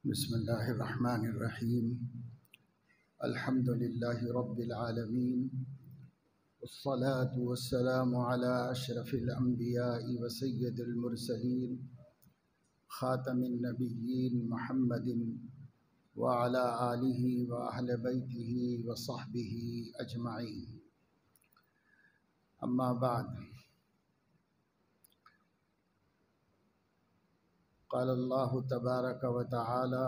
بسم الله الرحمن الرحيم. الحمد لله رب العالمين، والصلاة والسلام على أشرف الأنبياء وسيد المرسلين خاتم النبيين محمد وعلى آله وأهل بيته وصحبه أجمعين. أما بعد، قال الله تبارك وتعالى: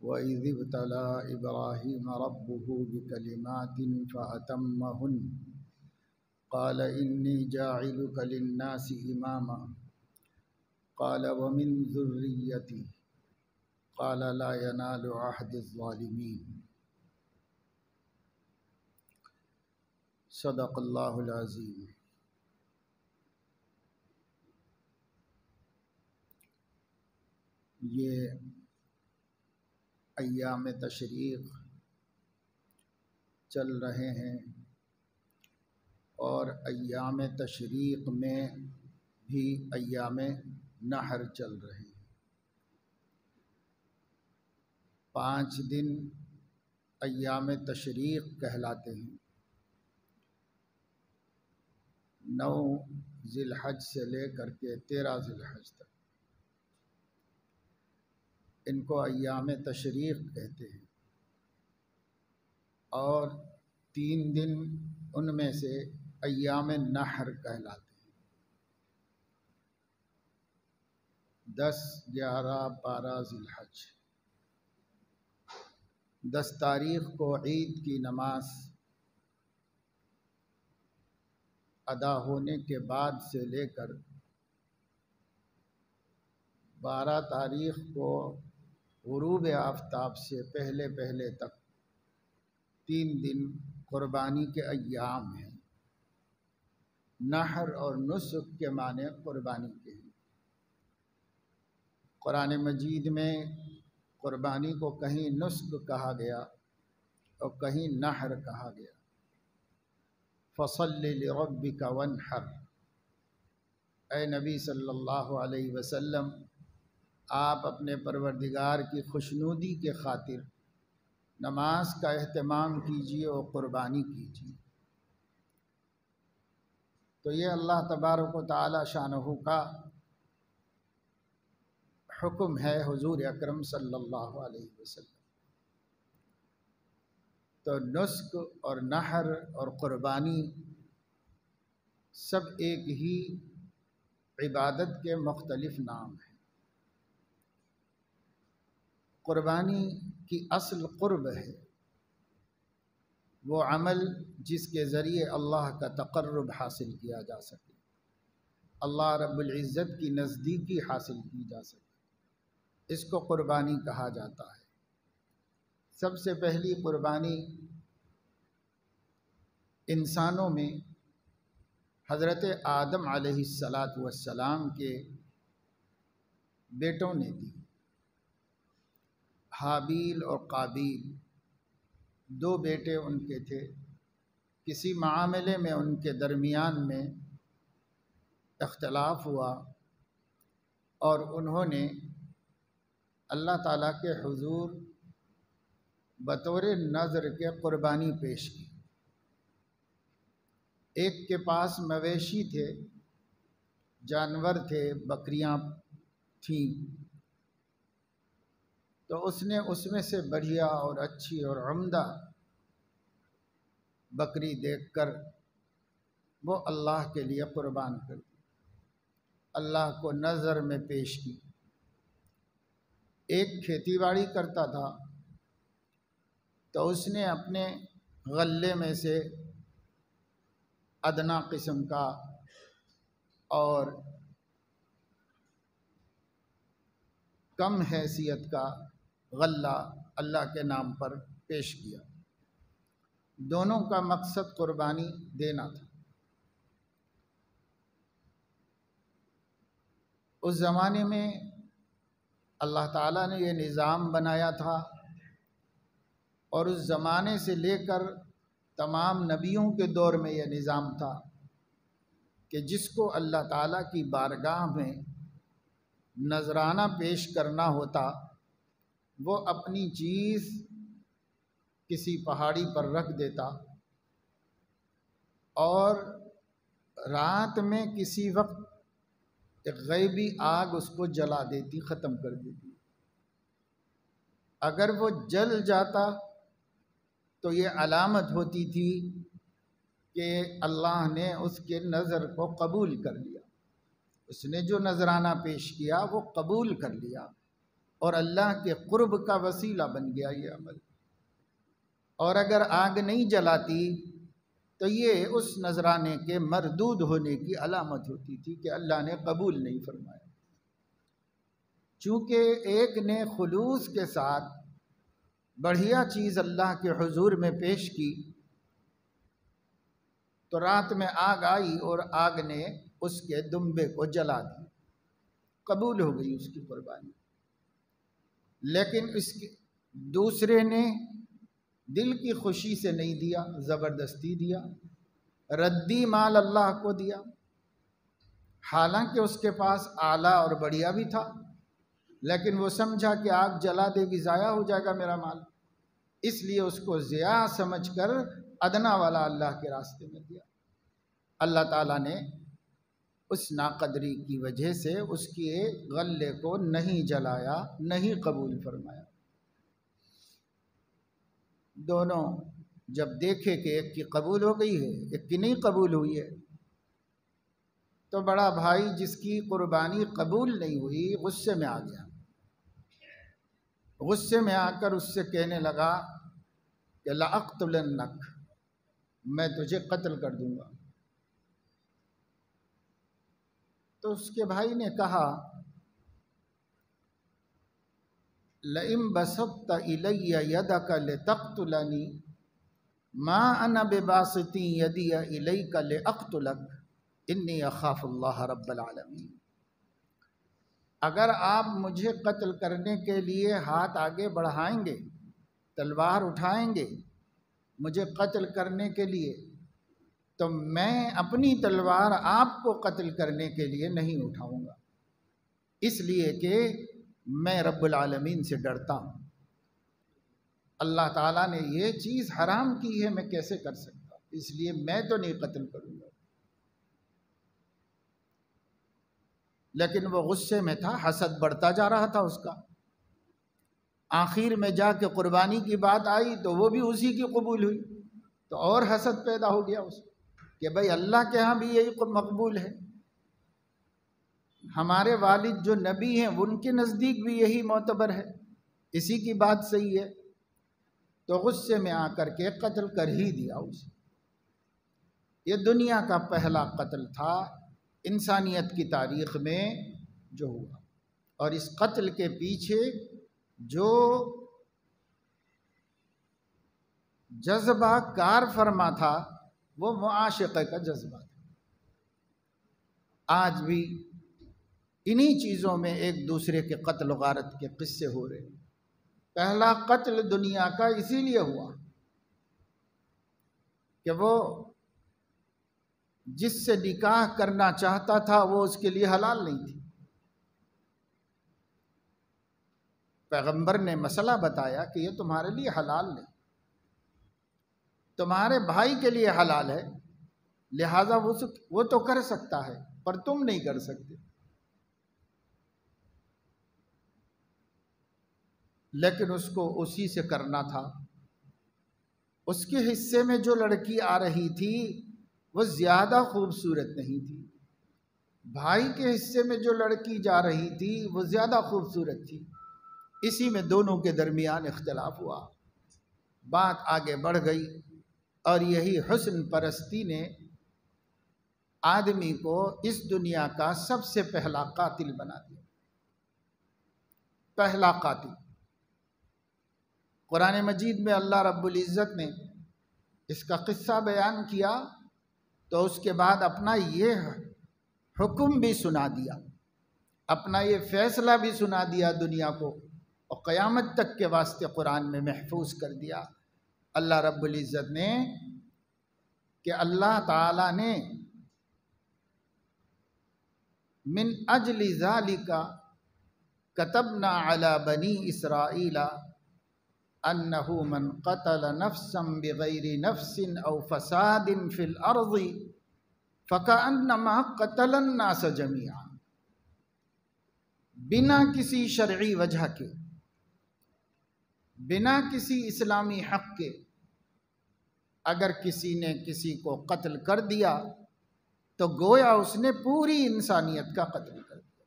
وَإِذِ ابْتَلَى إِبْرَاهِيمَ رَبُّهُ بِكَلِمَاتٍ فَأَتَمَّهُنَّ قَالَ إِنِّي جَاعِلُكَ لِلنَّاسِ إِمَامًا قَالَ وَمِنْ ذُرِّيَّتِي قَالَ لَا يَنَالُ عَهْدِ الظَّالِمِينَ. صدق اللہ العظیم. یہ ایام تشریق چل رہے ہیں اور ایام تشریق میں بھی ایام نحر چل رہے ہیں. 5 دن ایام تشریق کہلاتے ہیں. 9 ذی الحج سے لے کر کے 13 ذی الحج تک ان کو ایام تشریق کہتے ہیں، اور 3 دن ان میں سے ایام نحر کہلاتے ہیں. 10، 11، 12 ذی الحج. 10 تاریخ کو عید کی نماز ادا ہونے کے بعد سے لے کر 12 تاریخ کو غروب آفتاب سے پہلے تک 3 دن قربانی کے ایام ہیں. نحر اور نسک کے معنی قربانی کے ہیں. قرآن مجید میں قربانی کو کہیں نسک کہا گیا اور کہیں نحر کہا گیا. فَصَلِّ لِرَبِّكَ وَانْحَرْ. اے نبی صلی اللہ علیہ وسلم، آپ اپنے پروردگار کی خوشنودی کے خاطر نماز کا اہتمام کیجیے اور قربانی کیجیے. تو یہ اللہ تبارک و تعالی شانہ کا حکم ہے حضور اکرم صلی اللہ علیہ وسلم. تو نسک اور نحر اور قربانی سب ایک ہی عبادت کے مختلف نام ہیں. قربانی کی اصل قرب ہے، وہ عمل جس کے ذریعے اللہ کا تقرب حاصل کیا جا سکے، اللہ رب العزت کی نزدیکی حاصل کی جا سکے. اس کو قربانی کہا جاتا ہے. سب سے پہلی قربانی انسانوں میں حضرت آدم علیہ السلام کے بیٹوں نے دی. حابیل اور قابیل 2 بیٹے ان کے تھے. کسی معاملے میں ان کے درمیان میں اختلاف ہوا اور انہوں نے اللہ تعالیٰ کے حضور بطور نذر کے قربانی پیش کی. ایک کے پاس مویشی تھے، جانور تھے، بکریاں تھیں، تو اس نے اس میں سے بڑھیا اور اچھی اور عمدہ بکری دیکھ کر وہ اللہ کے لیے قربان کر دی، اللہ کو نظر میں پیش کی. ایک کھیتی باڑی کرتا تھا تو اس نے اپنے غلے میں سے ادنا قسم کا اور کم حیثیت کا غلہ اللہ کے نام پر پیش کیا. دونوں کا مقصد قربانی دینا تھا. اس زمانے میں اللہ تعالیٰ نے یہ نظام بنایا تھا، اور اس زمانے سے لے کر تمام نبیوں کے دور میں یہ نظام تھا کہ جس کو اللہ تعالیٰ کی بارگاہ میں نذرانہ پیش کرنا ہوتا، وہ اپنی چیز کسی پہاڑی پر رکھ دیتا اور رات میں کسی وقت ایک غیبی آگ اس کو جلا دیتی، ختم کر دیتی۔ اگر وہ جل جاتا تو یہ علامت ہوتی تھی کہ اللہ نے اس کے نذر کو قبول کر لیا، اس نے جو نذرانہ پیش کیا وہ قبول کر لیا اور اللہ کے قرب کا وسیلہ بن گیا یہ عمل۔ اور اگر آگ نہیں جلاتی تو یہ اس نذرانے کے مردود ہونے کی علامت ہوتی تھی کہ اللہ نے قبول نہیں فرمایا۔ چونکہ ایک نے خلوص کے ساتھ بڑھیا چیز اللہ کے حضور میں پیش کی تو رات میں آگ آئی اور آگ نے اس کے دمبے کو جلا دی، قبول ہو گئی اس کی قربانی۔ لیکن اس کے دوسرے نے دل کی خوشی سے نہیں دیا، زبردستی دیا، ردی مال اللہ کو دیا، حالانکہ اس کے پاس اعلیٰ اور بڑھیا بھی تھا، لیکن وہ سمجھا کہ آگ جلا دے گی، ضائع ہو جائے گا میرا مال، اس لیے اس کو ضیاع سمجھ کر ادنا والا اللہ کے راستے میں دیا۔ اللہ تعالیٰ نے اس ناقدری کی وجہ سے اس کے غلے کو نہیں جلایا، نہیں قبول فرمایا۔ دونوں جب دیکھے کہ ایک کی قبول ہو گئی ہے ایک کی نہیں قبول ہوئی ہے تو بڑا بھائی جس کی قربانی قبول نہیں ہوئی غصے میں آ گیا، غصے میں آ کر اس سے کہنے لگا کہ لأقتلنک، میں تجھے قتل کر دوں گا۔ تو اس کے بھائی نے کہا لئن بسطت الی یدک لتقتلنی ما انا بباسط یدی الیک لاقتلک انی اخاف اللہ رب العالمین۔ اگر آپ مجھے قتل کرنے کے لیے ہاتھ آگے بڑھائیں گے، تلوار اٹھائیں گے مجھے قتل کرنے کے لیے، تو میں اپنی تلوار آپ کو قتل کرنے کے لیے نہیں اٹھاؤں گا، اس لیے کہ میں رب العالمین سے ڈرتا ہوں۔ اللہ تعالیٰ نے یہ چیز حرام کی ہے، میں کیسے کر سکتا ہوں، اس لیے میں تو نہیں قتل کروں گا۔ لیکن وہ غصے میں تھا، حسد بڑھتا جا رہا تھا اس کا۔ آخر میں جا کے قربانی کی بات آئی تو وہ بھی اسی کی قبول ہوئی، تو اور حسد پیدا ہو گیا اس کہ بھئی اللہ کے ہاں بھی یہی مقبول ہے، ہمارے والد جو نبی ہیں ان کے نزدیک بھی یہی معتبر ہے، اسی کی بات صحیح ہے۔ تو غصے میں آ کر کے قتل کر ہی دیا اسے۔ یہ دنیا کا پہلا قتل تھا انسانیت کی تاریخ میں جو ہوا، اور اس قتل کے پیچھے جو جذبہ کار فرما تھا وہ معاشقے کا جذبہ تھا۔ آج بھی انہی چیزوں میں ایک دوسرے کے قتل و غارت کے قصے ہو رہے ہیں۔ پہلا قتل دنیا کا اسی لیے ہوا کہ وہ جس سے نکاح کرنا چاہتا تھا وہ اس کے لیے حلال نہیں تھی۔ پیغمبر نے مسئلہ بتایا کہ یہ تمہارے لیے حلال نہیں، تمہارے بھائی کے لیے حلال ہے، لہذا وہ تو کر سکتا ہے پر تم نہیں کر سکتے۔ لیکن اس کو اسی سے کرنا تھا۔ اس کے حصے میں جو لڑکی آ رہی تھی وہ زیادہ خوبصورت نہیں تھی، بھائی کے حصے میں جو لڑکی جا رہی تھی وہ زیادہ خوبصورت تھی۔ اسی میں دونوں کے درمیان اختلاف ہوا، بات آگے بڑھ گئی، اور یہی حسن پرستی نے آدمی کو اس دنیا کا سب سے پہلا قاتل بنا دیا۔ پہلا قاتل قرآن مجید میں اللہ رب العزت نے اس کا قصہ بیان کیا تو اس کے بعد اپنا یہ حکم بھی سنا دیا، اپنا یہ فیصلہ بھی سنا دیا دنیا کو، اور قیامت تک کے واسطے قرآن میں محفوظ کر دیا۔ اللہ رب العزت نے کہ اللہ تعالیٰ نے من اجل ذالک کتبنا علی بنی اسرائیل انہ من قتل نفسا بغیر نفس او فساد فی الارض فکأنما قتل الناس جمیعا، بنا کسی شرعی وجہ کے، بنا کسی اسلامی حق کے اگر کسی نے کسی کو قتل کر دیا تو گویا اس نے پوری انسانیت کا قتل کر دیا،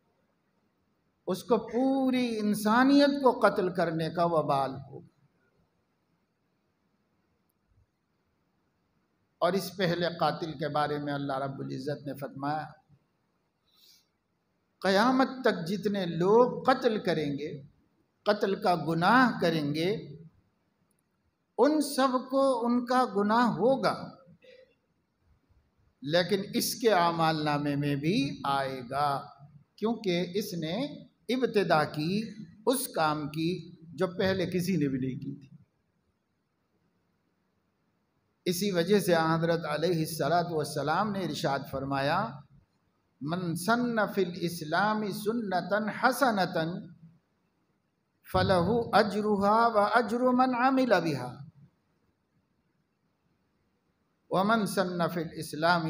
اس کو پوری انسانیت کو قتل کرنے کا وبال ہوگا۔ اور اس پہلے قاتل کے بارے میں اللہ رب العزت نے فرمایا قیامت تک جتنے لوگ قتل کریں گے، قتل کا گناہ کریں گے، ان سب کو ان کا گناہ ہوگا، لیکن اس کے اعمال نامے میں بھی آئے گا، کیونکہ اس نے ابتدا کی اس کام کی جو پہلے کسی نے بھی نہیں کی تھی۔ اسی وجہ سے حضرت علیہ السلام نے ارشاد فرمایا من سن فی الاسلام سنتا حسنتا فلہ اجرها واجر من عمل بها ومن سن فی الاسلام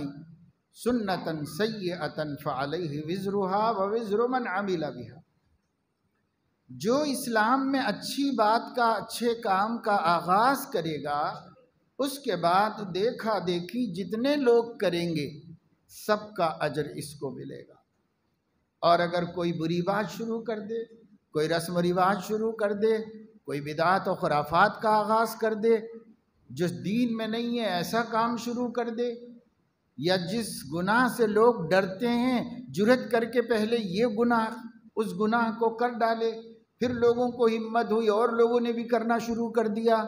سنتا سیئتا فعلیہ وزرها ووزر من عمل بها، جو اسلام میں اچھی بات کا، اچھے کام کا آغاز کرے گا، اس کے بعد دیکھا دیکھی جتنے لوگ کریں گے سب کا اجر اس کو ملے گا۔ اور اگر کوئی بری بات شروع کر دے، کوئی رسم و رواج شروع کر دے، کوئی بدعات و خرافات کا آغاز کر دے، جو دین میں نہیں ہے ایسا کام شروع کر دے، یا جس گناہ سے لوگ ڈرتے ہیں جرأت کر کے پہلے یہ گناہ، اس گناہ کو کر ڈالے، پھر لوگوں کو ہمت ہوئی اور لوگوں نے بھی کرنا شروع کر دیا،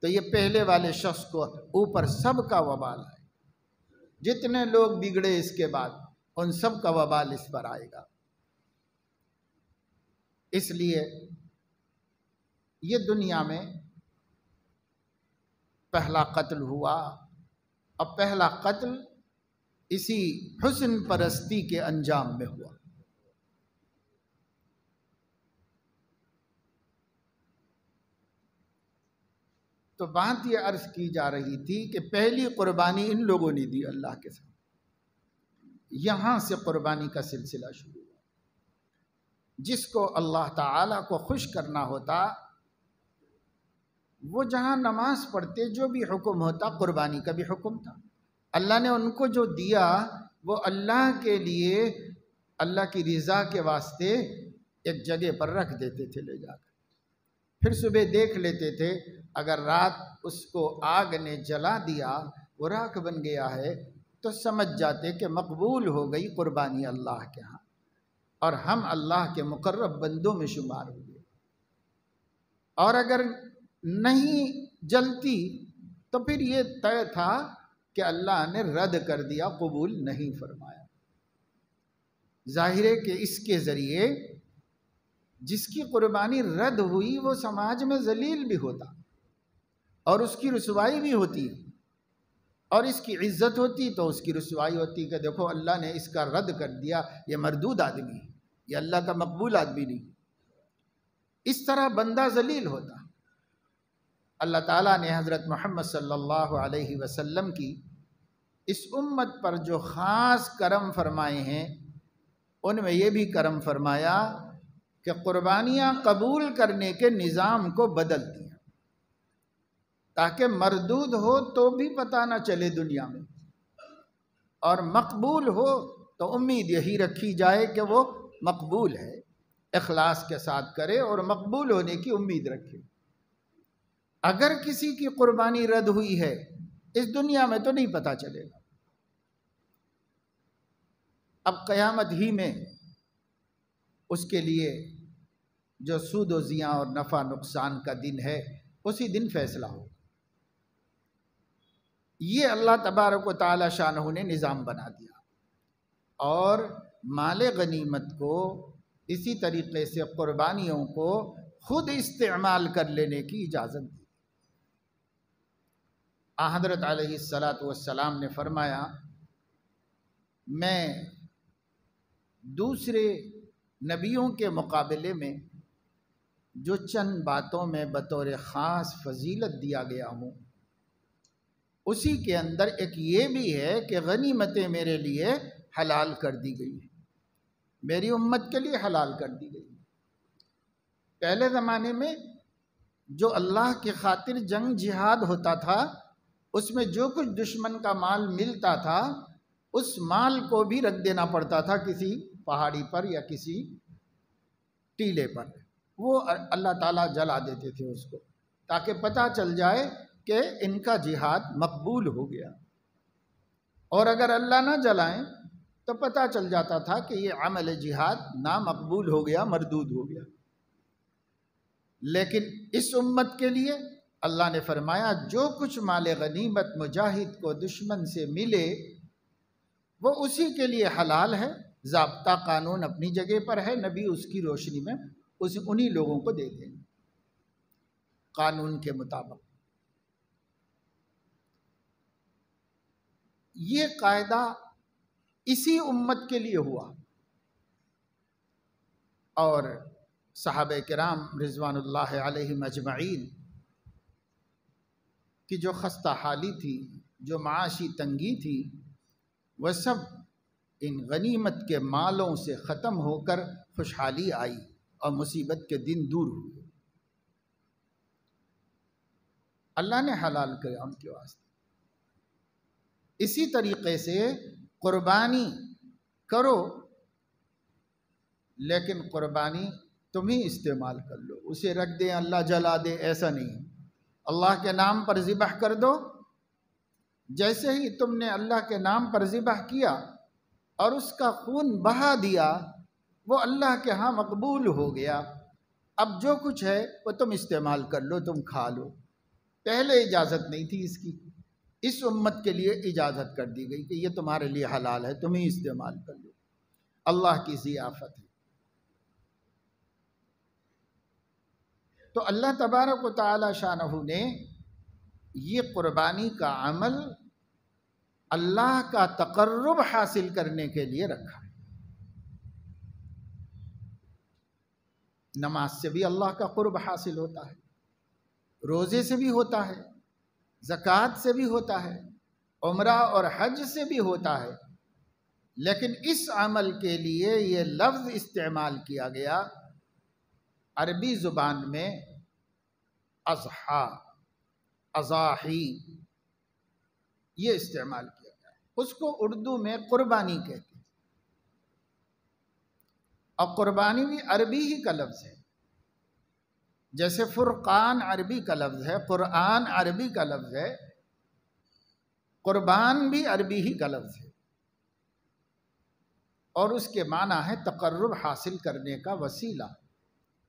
تو یہ پہلے والے شخص کو اوپر سب کا وبال ہے۔ جتنے لوگ بگڑے اس کے بعد ان سب کا وبال اس پر آئے گا۔ اس لیے یہ دنیا میں پہلا قتل ہوا، اور پہلا قتل اسی حسن پرستی کے انجام میں ہوا۔ تو بات یہ عرض کی جا رہی تھی کہ پہلی قربانی ان لوگوں نے دی اللہ کے ساتھ، یہاں سے قربانی کا سلسلہ شروع ہوا۔ جس کو اللہ تعالیٰ کو خوش کرنا ہوتا وہ جہاں نماز پڑھتے، جو بھی حکم ہوتا قربانی کا بھی حکم تھا۔ اللہ نے ان کو جو دیا وہ اللہ کے لیے، اللہ کی رضا کے واسطے ایک جگہ پر رکھ دیتے تھے لے جا کر، پھر صبح دیکھ لیتے تھے اگر رات اس کو آگ نے جلا دیا، وہ راکھ بن گیا ہے، تو سمجھ جاتے کہ مقبول ہو گئی قربانی اللہ کے ہاں، اور ہم اللہ کے مقرب بندوں میں شمار ہوئے۔ اور اگر نہیں جلتی تو پھر یہ طے تھا کہ اللہ نے رد کر دیا، قبول نہیں فرمایا۔ ظاہر ہے کہ اس کے ذریعے جس کی قربانی رد ہوئی وہ سماج میں ذلیل بھی ہوتا، اور اس کی رسوائی بھی ہوتی، اور اس کی عزت ہوتی تو اس کی رسوائی ہوتی کہ دیکھو اللہ نے اس کا رد کر دیا، یہ مردود آدمی ہے، یہ اللہ کا مقبول آدمی نہیں۔ اس طرح بندہ ذلیل ہوتا۔ اللہ تعالیٰ نے حضرت محمد صلی اللہ علیہ وسلم کی اس امت پر جو خاص کرم فرمائے ہیں، ان میں یہ بھی کرم فرمایا کہ قربانیاں قبول کرنے کے نظام کو بدل دیا، تاکہ مردود ہو تو بھی پتہ نہ چلے دنیا میں، اور مقبول ہو تو امید یہی رکھی جائے کہ وہ مقبول ہے، اخلاص کے ساتھ کرے اور مقبول ہونے کی امید رکھے۔ اگر کسی کی قربانی رد ہوئی ہے اس دنیا میں تو نہیں پتہ چلے گا، اب قیامت ہی میں اس کے لیے جو سود و زیاں اور نفع نقصان کا دن ہے اسی دن فیصلہ ہو۔ یہ اللہ تبارک و تعالی شانہ نے نظام بنا دیا، اور مال غنیمت کو اسی طریقے سے قربانیوں کو خود استعمال کر لینے کی اجازت دی۔ حضرت علیہ السلام نے فرمایا میں دوسرے نبیوں کے مقابلے میں جو چند باتوں میں بطور خاص فضیلت دیا گیا ہوں، اسی کے اندر ایک یہ بھی ہے کہ غنیمتیں میرے لیے حلال کر دی گئی ہیں، میری امت کے لیے حلال کر دی گئی۔ پہلے زمانے میں جو اللہ کی خاطر جنگ جہاد ہوتا تھا، اس میں جو کچھ دشمن کا مال ملتا تھا اس مال کو بھی رکھ دینا پڑتا تھا کسی پہاڑی پر یا کسی ٹیلے پر، وہ اللہ تعالیٰ جلا دیتے تھے اس کو، تاکہ پتہ چل جائے کہ ان کا جہاد مقبول ہو گیا، اور اگر اللہ نہ جلائیں تو پتہ چل جاتا تھا کہ یہ عمل جہاد نامقبول ہو گیا، مردود ہو گیا۔ لیکن اس امت کے لیے اللہ نے فرمایا جو کچھ مال غنیمت مجاہد کو دشمن سے ملے وہ اسی کے لیے حلال ہے، ضابطہ قانون اپنی جگہ پر ہے، نبی اس کی روشنی میں انہی لوگوں کو دے دیں قانون کے مطابق۔ یہ قاعدہ اسی امت کے لیے ہوا، اور صحابہ کرام رضوان اللہ علیہم اجمعین کی جو خستہ حالی تھی، جو معاشی تنگی تھی، وہ سب ان غنیمت کے مالوں سے ختم ہو کر خوشحالی آئی اور مصیبت کے دن دور ہوئے۔ اللہ نے حلال کیا ان کے واسطے۔ اسی طریقے سے قربانی کرو، لیکن قربانی تم ہی استعمال کر لو، اسے رکھ دیں اللہ جلا دے، ایسا نہیں۔ اللہ کے نام پر ذبح کر دو، جیسے ہی تم نے اللہ کے نام پر ذبح کیا اور اس کا خون بہا دیا، وہ اللہ کے ہاں مقبول ہو گیا۔ اب جو کچھ ہے وہ تم استعمال کر لو، تم کھا لو۔ پہلے اجازت نہیں تھی اس کی، اس امت کے لیے اجازت کر دی گئی کہ یہ تمہارے لیے حلال ہے، تم ہی استعمال کر لو۔ اللہ کی ضیافت ہے۔ تو اللہ تبارک و تعالی شانہ نے یہ قربانی کا عمل اللہ کا تقرب حاصل کرنے کے لیے رکھا ہے۔ نماز سے بھی اللہ کا قرب حاصل ہوتا ہے، روزے سے بھی ہوتا ہے، زکوٰۃ سے بھی ہوتا ہے، عمرہ اور حج سے بھی ہوتا ہے، لیکن اس عمل کے لیے یہ لفظ استعمال کیا گیا عربی زبان میں اضحیٰ، اضاحی، یہ استعمال کیا گیا، اس کو اردو میں قربانی کہتے ہیں، اور قربانی بھی عربی ہی کا لفظ ہے، جیسے فرقان عربی کا لفظ ہے، قرآن عربی کا لفظ ہے، قربان بھی عربی ہی کا لفظ ہے، اور اس کے معنی ہے تقرب حاصل کرنے کا وسیلہ،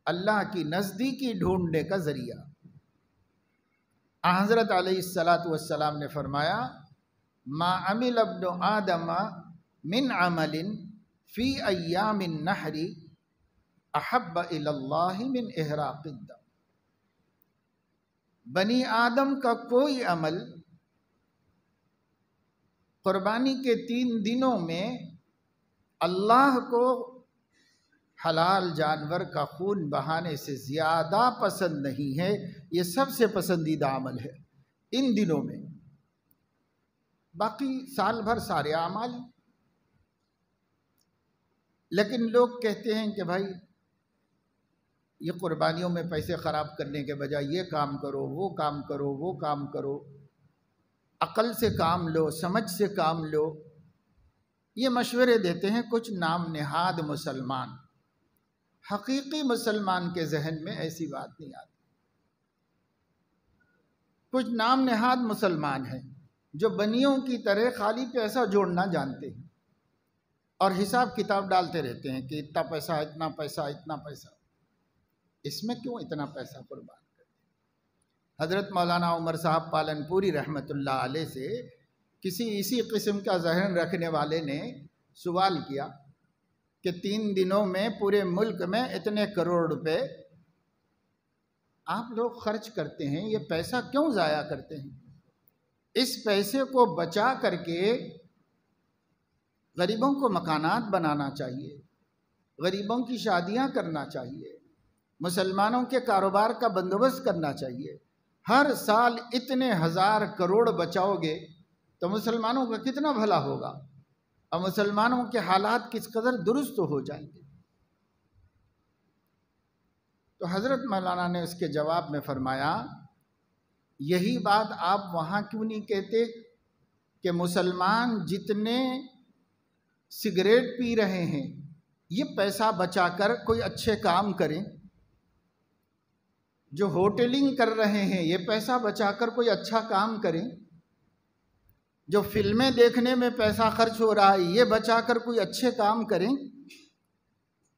اللہ کی نزدیکی ڈھونڈنے کا ذریعہ۔ حضرت علیہ السلام نے فرمایا ما عمل ابن آدم من عمل فی ایام النحر احب الی اللہ من احراق الدم۔ بنی آدم کا کوئی عمل قربانی کے 3 دنوں میں اللہ کو حلال جانور کا خون بہانے سے زیادہ پسند نہیں ہے، یہ سب سے پسندیدہ عمل ہے ان دنوں میں، باقی سال بھر سارے اعمال۔ لیکن لوگ کہتے ہیں کہ بھائی یہ قربانیوں میں پیسے خراب کرنے کے بجائے یہ کام کرو، وہ کام کرو، وہ کام کرو، عقل سے کام لو، سمجھ سے کام لو، یہ مشورے دیتے ہیں کچھ نام نہاد مسلمان۔ حقیقی مسلمان کے ذہن میں ایسی بات نہیں آتی۔ کچھ نام نہاد مسلمان ہیں جو بنیوں کی طرح خالی پیسہ جوڑنا جانتے ہیں اور حساب کتاب ڈالتے رہتے ہیں کہ اتنا پیسہ، اتنا پیسہ، اتنا پیسہ۔ اس میں کیوں اتنا پیسہ قربان کرتے ہیں؟ حضرت مولانا عمر صاحب پالن پوری رحمۃ اللہ علیہ سے کسی اسی قسم کا ذہن رکھنے والے نے سوال کیا کہ 3 دنوں میں پورے ملک میں اتنے کروڑ روپے آپ لوگ خرچ کرتے ہیں، یہ پیسہ کیوں ضائع کرتے ہیں؟ اس پیسے کو بچا کر کے غریبوں کو مکانات بنانا چاہیے، غریبوں کی شادیاں کرنا چاہیے، مسلمانوں کے کاروبار کا بندوبست کرنا چاہیے۔ ہر سال اتنے ہزار کروڑ بچاؤ گے تو مسلمانوں کا کتنا بھلا ہوگا، اور مسلمانوں کے حالات کس قدر درست ہو جائیں گے۔ تو حضرت مولانا نے اس کے جواب میں فرمایا، یہی بات آپ وہاں کیوں نہیں کہتے کہ مسلمان جتنے سگریٹ پی رہے ہیں یہ پیسہ بچا کر کوئی اچھے کام کریں، جو ہوٹلنگ کر رہے ہیں یہ پیسہ بچا کر کوئی اچھا کام کریں، جو فلمیں دیکھنے میں پیسہ خرچ ہو رہا ہے یہ بچا کر کوئی اچھے کام کریں،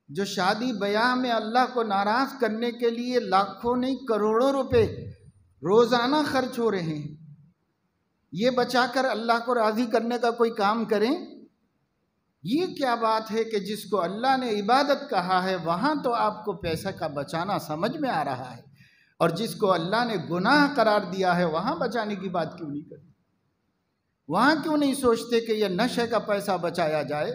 جو شادی بیاہ میں اللہ کو ناراض کرنے کے لیے لاکھوں نہیں کروڑوں روپے روزانہ خرچ ہو رہے ہیں یہ بچا کر اللہ کو راضی کرنے کا کوئی کام کریں۔ یہ کیا بات ہے کہ جس کو اللہ نے عبادت کہا ہے وہاں تو آپ کو پیسہ کا بچانا سمجھ میں آ رہا ہے، اور جس کو اللہ نے گناہ قرار دیا ہے وہاں بچانے کی بات کیوں نہیں کرتے؟ وہاں کیوں نہیں سوچتے کہ یہ نشے کا پیسہ بچایا جائے،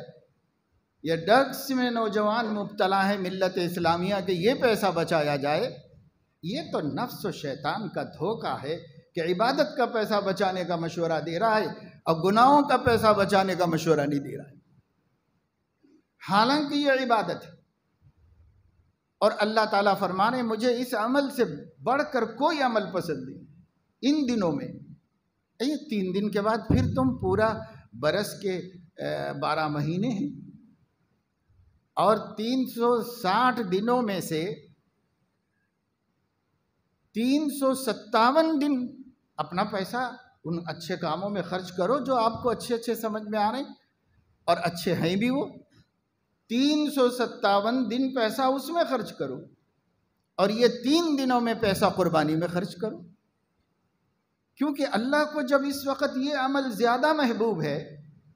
یہ ڈرگس میں نوجوان مبتلا ہے ملت اسلامیہ کے یہ پیسہ بچایا جائے؟ یہ تو نفس و شیطان کا دھوکہ ہے کہ عبادت کا پیسہ بچانے کا مشورہ دے رہا ہے اور گناہوں کا پیسہ بچانے کا مشورہ نہیں دے رہا ہے، حالانکہ یہ عبادت ہے۔ اور اللہ تعالیٰ فرمانے مجھے اس عمل سے بڑھ کر کوئی عمل پسند نہیں ان دنوں میں۔ یہ 3 دن کے بعد پھر تم پورا برس کے 12 مہینے ہیں، اور 360 دنوں میں سے 357 دن اپنا پیسہ ان اچھے کاموں میں خرچ کرو جو آپ کو اچھے اچھے سمجھ میں آ رہے ہیں، اور اچھے ہیں بھی وہ۔ 357 دن پیسہ اس میں خرچ کرو، اور یہ 3 دنوں میں پیسہ قربانی میں خرچ کرو، کیونکہ اللہ کو جب اس وقت یہ عمل زیادہ محبوب ہے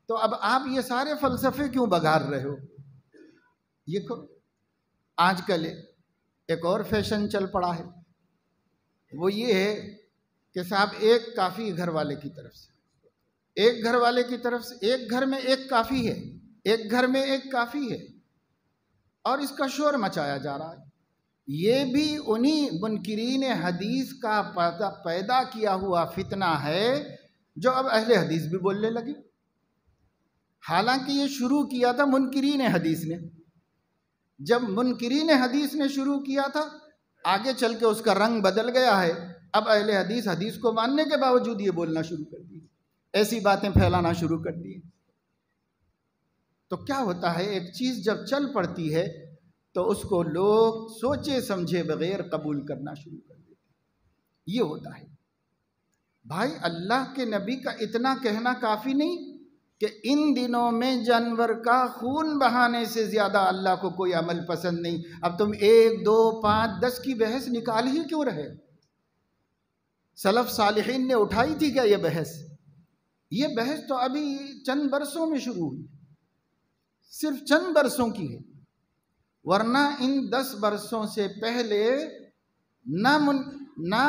تو اب آپ یہ سارے فلسفے کیوں بگار رہے ہو؟ یہ کرو۔ آج کل ایک اور فیشن چل پڑا ہے، وہ یہ ہے کہ صاحب ایک کافی گھر والے کی طرف سے، ایک گھر والے کی طرف سے، ایک گھر میں ایک کافی ہے، ایک گھر میں ایک کافی ہے، اور اس کا شور مچایا جا رہا ہے۔ یہ بھی انہی منکرین حدیث کا پیدا کیا ہوا فتنہ ہے جو اب اہل حدیث بھی بولنے لگے، حالانکہ یہ شروع کیا تھا منکرین حدیث نے۔ جب منکرین حدیث نے شروع کیا تھا، آگے چل کے اس کا رنگ بدل گیا ہے، اب اہل حدیث حدیث کو ماننے کے باوجود یہ بولنا شروع کر دی، ایسی باتیں پھیلانا شروع کر دی۔ تو کیا ہوتا ہے، ایک چیز جب چل پڑتی ہے تو اس کو لوگ سوچے سمجھے بغیر قبول کرنا شروع کر دیتے ہیں، یہ ہوتا ہے۔ بھائی اللہ کے نبی کا اتنا کہنا کافی نہیں کہ ان دنوں میں جانور کا خون بہانے سے زیادہ اللہ کو کوئی عمل پسند نہیں، اب تم 1 2 5 10 کی بحث نکال ہی کیوں رہے؟ سلف صالحین نے اٹھائی تھی کیا یہ بحث؟ یہ بحث تو ابھی چند برسوں میں شروع ہوئی، صرف چند برسوں کی ہے، ورنہ ان 10 برسوں سے پہلے نہ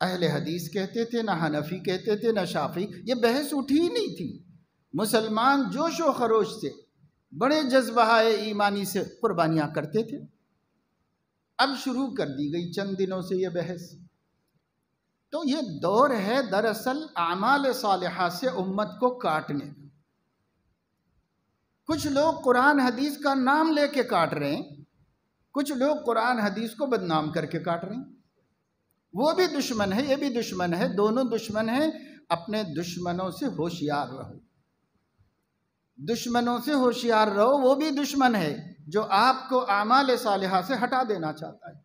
اہل حدیث کہتے تھے، نہ حنفی کہتے تھے، نہ شافعی، یہ بحث اٹھی ہی نہیں تھی۔ مسلمان جوش و خروش سے بڑے جذبہ ایمانی سے قربانیاں کرتے تھے، اب شروع کر دی گئی چند دنوں سے یہ بحث۔ تو یہ دور ہے دراصل اعمال صالحہ سے امت کو کاٹنے کا۔ کچھ لوگ قرآن حدیث کا نام لے کے کاٹ رہے ہیں، کچھ لوگ قرآن حدیث کو بدنام کر کے کاٹ رہے ہیں۔ وہ بھی دشمن ہے، یہ بھی دشمن ہے، دونوں دشمن ہیں۔ اپنے دشمنوں سے ہوشیار رہو، دشمنوں سے ہوشیار رہو، وہ بھی دشمن ہے جو آپ کو اعمال صالحہ سے ہٹا دینا چاہتا ہے،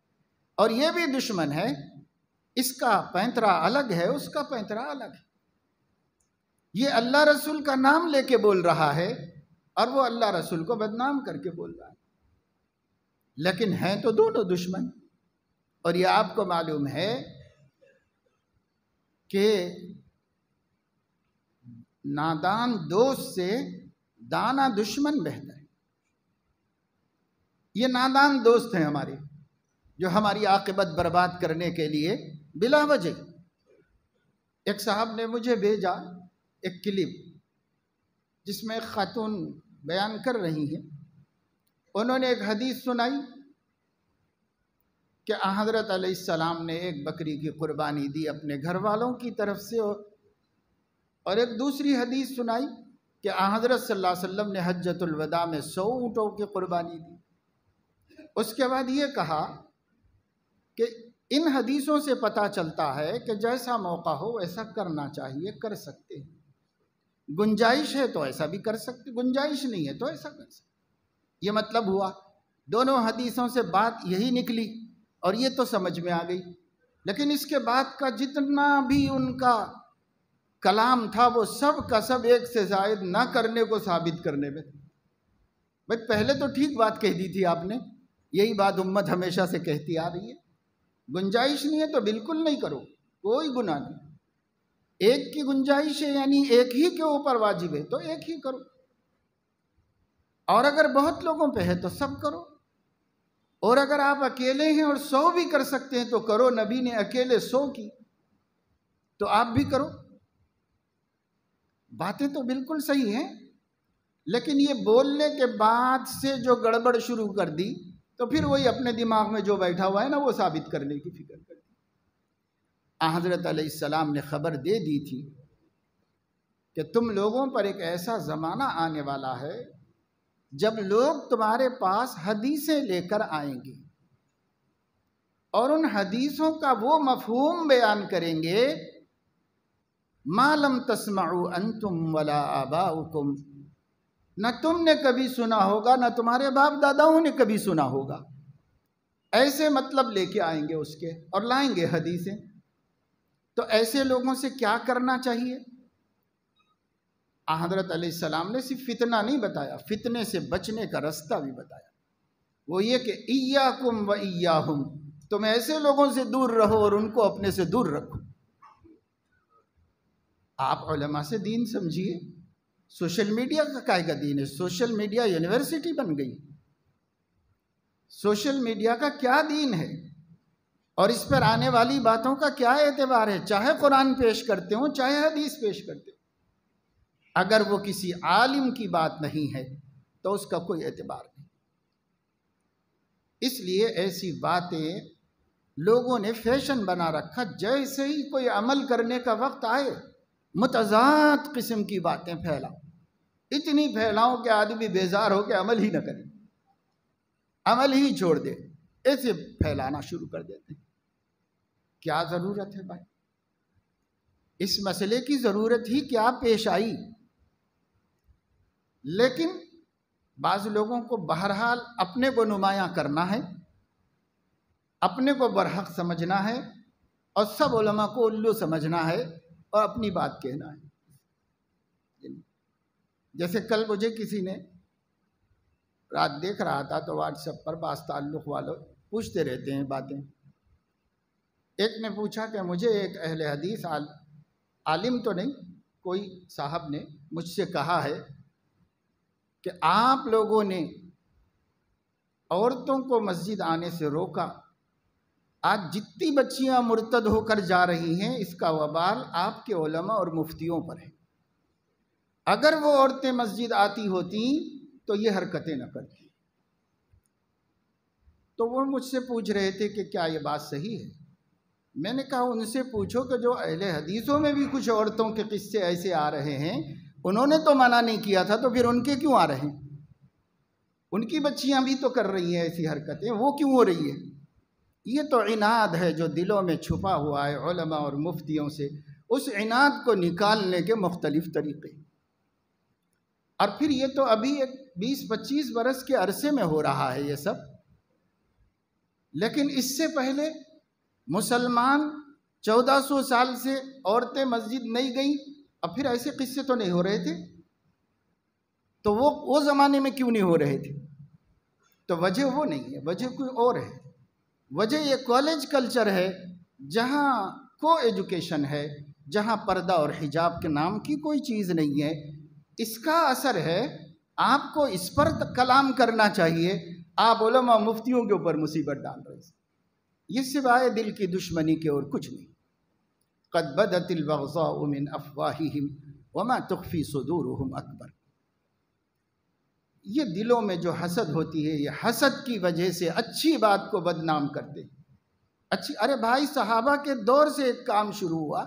اور یہ بھی دشمن ہے، اس کا پینترا الگ ہے، اس کا پینترا الگ ہے۔ یہ اللہ رسول کا نام لے کے بول رہا ہے اور وہ اللہ رسول کو بدنام کر کے بول رہا ہے، لیکن ہیں تو دونوں دشمن۔ اور یہ آپ کو معلوم ہے کہ نادان دوست سے دانا دشمن بہتر ہے۔ یہ نادان دوست ہیں ہمارے جو ہماری عاقبت برباد کرنے کے لیے بلا وجہ۔ ایک صاحب نے مجھے بھیجا ایک کلپ جس میں ایک خاتون بیان کر رہی ہیں انہوں نے ایک حدیث سنائی کہ حضرت علیہ السلام نے ایک بکری کی قربانی دی اپنے گھر والوں کی طرف سے، اور ایک دوسری حدیث سنائی کہ حضرت صلی اللہ علیہ وسلم نے حجۃ الوداع میں 100 اونٹوں کی قربانی دی۔ اس کے بعد یہ کہا کہ ان حدیثوں سے پتہ چلتا ہے کہ جیسا موقع ہو ویسا کرنا چاہیے، کر سکتے ہیں، گنجائش ہے تو ایسا بھی کر سکتے، گنجائش نہیں ہے تو ایسا کر سکتے۔ یہ مطلب ہوا، دونوں حدیثوں سے بات یہی نکلی اور یہ تو سمجھ میں آ گئی، لیکن اس کے بعد کا جتنا بھی ان کا کلام تھا وہ سب کا سب ایک سے زائد نہ کرنے کو ثابت کرنے میں تھا۔ بھائی پہلے تو ٹھیک بات کہہ دی تھی آپ نے، یہی بات امت ہمیشہ سے کہتی آ رہی ہے، گنجائش نہیں ہے تو بالکل نہیں کرو، کوئی گناہ نہیں، ایک کی گنجائش ہے یعنی ایک ہی کے اوپر واجب ہے تو ایک ہی کرو، اور اگر بہت لوگوں پہ ہے تو سب کرو، اور اگر آپ اکیلے ہیں اور 100 بھی کر سکتے ہیں تو کرو، نبی نے اکیلے 100 کی تو آپ بھی کرو۔ باتیں تو بالکل صحیح ہیں، لیکن یہ بولنے کے بعد سے جو گڑبڑ شروع کر دی تو پھر وہی اپنے دماغ میں جو بیٹھا ہوا ہے نا وہ ثابت کرنے کی فکر کر دی۔ حضرت علیہ السلام نے خبر دے دی تھی کہ تم لوگوں پر ایک ایسا زمانہ آنے والا ہے جب لوگ تمہارے پاس حدیثیں لے کر آئیں گے اور ان حدیثوں کا وہ مفہوم بیان کریں گے ما لم تسمعوا انتم ولا آباؤکم، نہ تم نے کبھی سنا ہوگا نہ تمہارے باپ داداؤں نے کبھی سنا ہوگا، ایسے مطلب لے کے آئیں گے اس کے اور لائیں گے حدیثیں۔ تو ایسے لوگوں سے کیا کرنا چاہیے؟ حضرت علیہ السلام نے صرف فتنہ نہیں بتایا، فتنے سے بچنے کا راستہ بھی بتایا، وہ یہ کہ ایاکم و ایاہم، تم ایسے لوگوں سے دور رہو اور ان کو اپنے سے دور رکھو۔ آپ علماء سے دین سمجھیے، سوشل میڈیا کا کائے کا دین ہے؟ سوشل میڈیا یونیورسٹی بن گئی، سوشل میڈیا کا کیا دین ہے اور اس پر آنے والی باتوں کا کیا اعتبار ہے؟ چاہے قرآن پیش کرتے ہوں چاہے حدیث پیش کرتے ہوں، اگر وہ کسی عالم کی بات نہیں ہے تو اس کا کوئی اعتبار نہیں۔ اس لیے ایسی باتیں لوگوں نے فیشن بنا رکھا، جیسے ہی کوئی عمل کرنے کا وقت آئے متضاد قسم کی باتیں پھیلاؤ، اتنی پھیلاؤ کہ آدمی بیزار ہو کے عمل ہی نہ کرے، عمل ہی چھوڑ دے، ایسے پھیلانا شروع کر دیتے ہیں۔ کیا ضرورت ہے بھائی؟ اس مسئلے کی ضرورت ہی کیا پیش آئی؟ لیکن بعض لوگوں کو بہرحال اپنے کو نمایاں کرنا ہے، اپنے کو برحق سمجھنا ہے اور سب علماء کو الو سمجھنا ہے اور اپنی بات کہنا ہے۔ جیسے کل مجھے کسی نے رات دیکھ رہا تھا تو واٹس ایپ پر بعض تعلق والوں پوچھتے رہتے ہیں باتیں، ایک نے پوچھا کہ مجھے ایک اہل حدیث عالم تو نہیں، کوئی صاحب نے مجھ سے کہا ہے کہ آپ لوگوں نے عورتوں کو مسجد آنے سے روکا، آج جتنی بچیاں مرتد ہو کر جا رہی ہیں اس کا وبال آپ کے علماء اور مفتیوں پر ہے، اگر وہ عورتیں مسجد آتی ہوتی تو یہ حرکتیں نہ کرتی۔ تو وہ مجھ سے پوچھ رہے تھے کہ کیا یہ بات صحیح ہے؟ میں نے کہا ان سے پوچھو کہ جو اہل حدیثوں میں بھی کچھ عورتوں کے قصے ایسے آ رہے ہیں، انہوں نے تو منع نہیں کیا تھا تو پھر ان کے کیوں آ رہے ہیں؟ ان کی بچیاں بھی تو کر رہی ہیں ایسی حرکتیں، وہ کیوں ہو رہی ہے؟ یہ تو عناد ہے جو دلوں میں چھپا ہوا ہے علماء اور مفتیوں سے، اس عناد کو نکالنے کے مختلف طریقے۔ اور پھر یہ تو ابھی ایک 20-25 برس کے عرصے میں ہو رہا ہے یہ سب، لیکن اس سے پہلے مسلمان 1400 سال سے عورتیں مسجد نہیں گئیں، اب پھر ایسے قصے تو نہیں ہو رہے تھے، تو وہ زمانے میں کیوں نہیں ہو رہے تھے؟ تو وجہ وہ نہیں ہے، وجہ کوئی اور ہے۔ وجہ یہ کالج کلچر ہے جہاں کو ایجوکیشن ہے، جہاں پردہ اور حجاب کے نام کی کوئی چیز نہیں ہے، اس کا اثر ہے۔ آپ کو اس پر کلام کرنا چاہیے، آپ علماء مفتیوں کے اوپر مصیبت ڈال رہے ہیں، یہ سوائے دل کی دشمنی کے اور کچھ نہیں۔ قد بدت البغضاء من افواہہم وما تخفی صدورہم اکبر۔ یہ دلوں میں جو حسد ہوتی ہے، یہ حسد کی وجہ سے اچھی بات کو بدنام کرتے ہیں۔ ارے بھائی، صحابہ کے دور سے ایک کام شروع ہوا،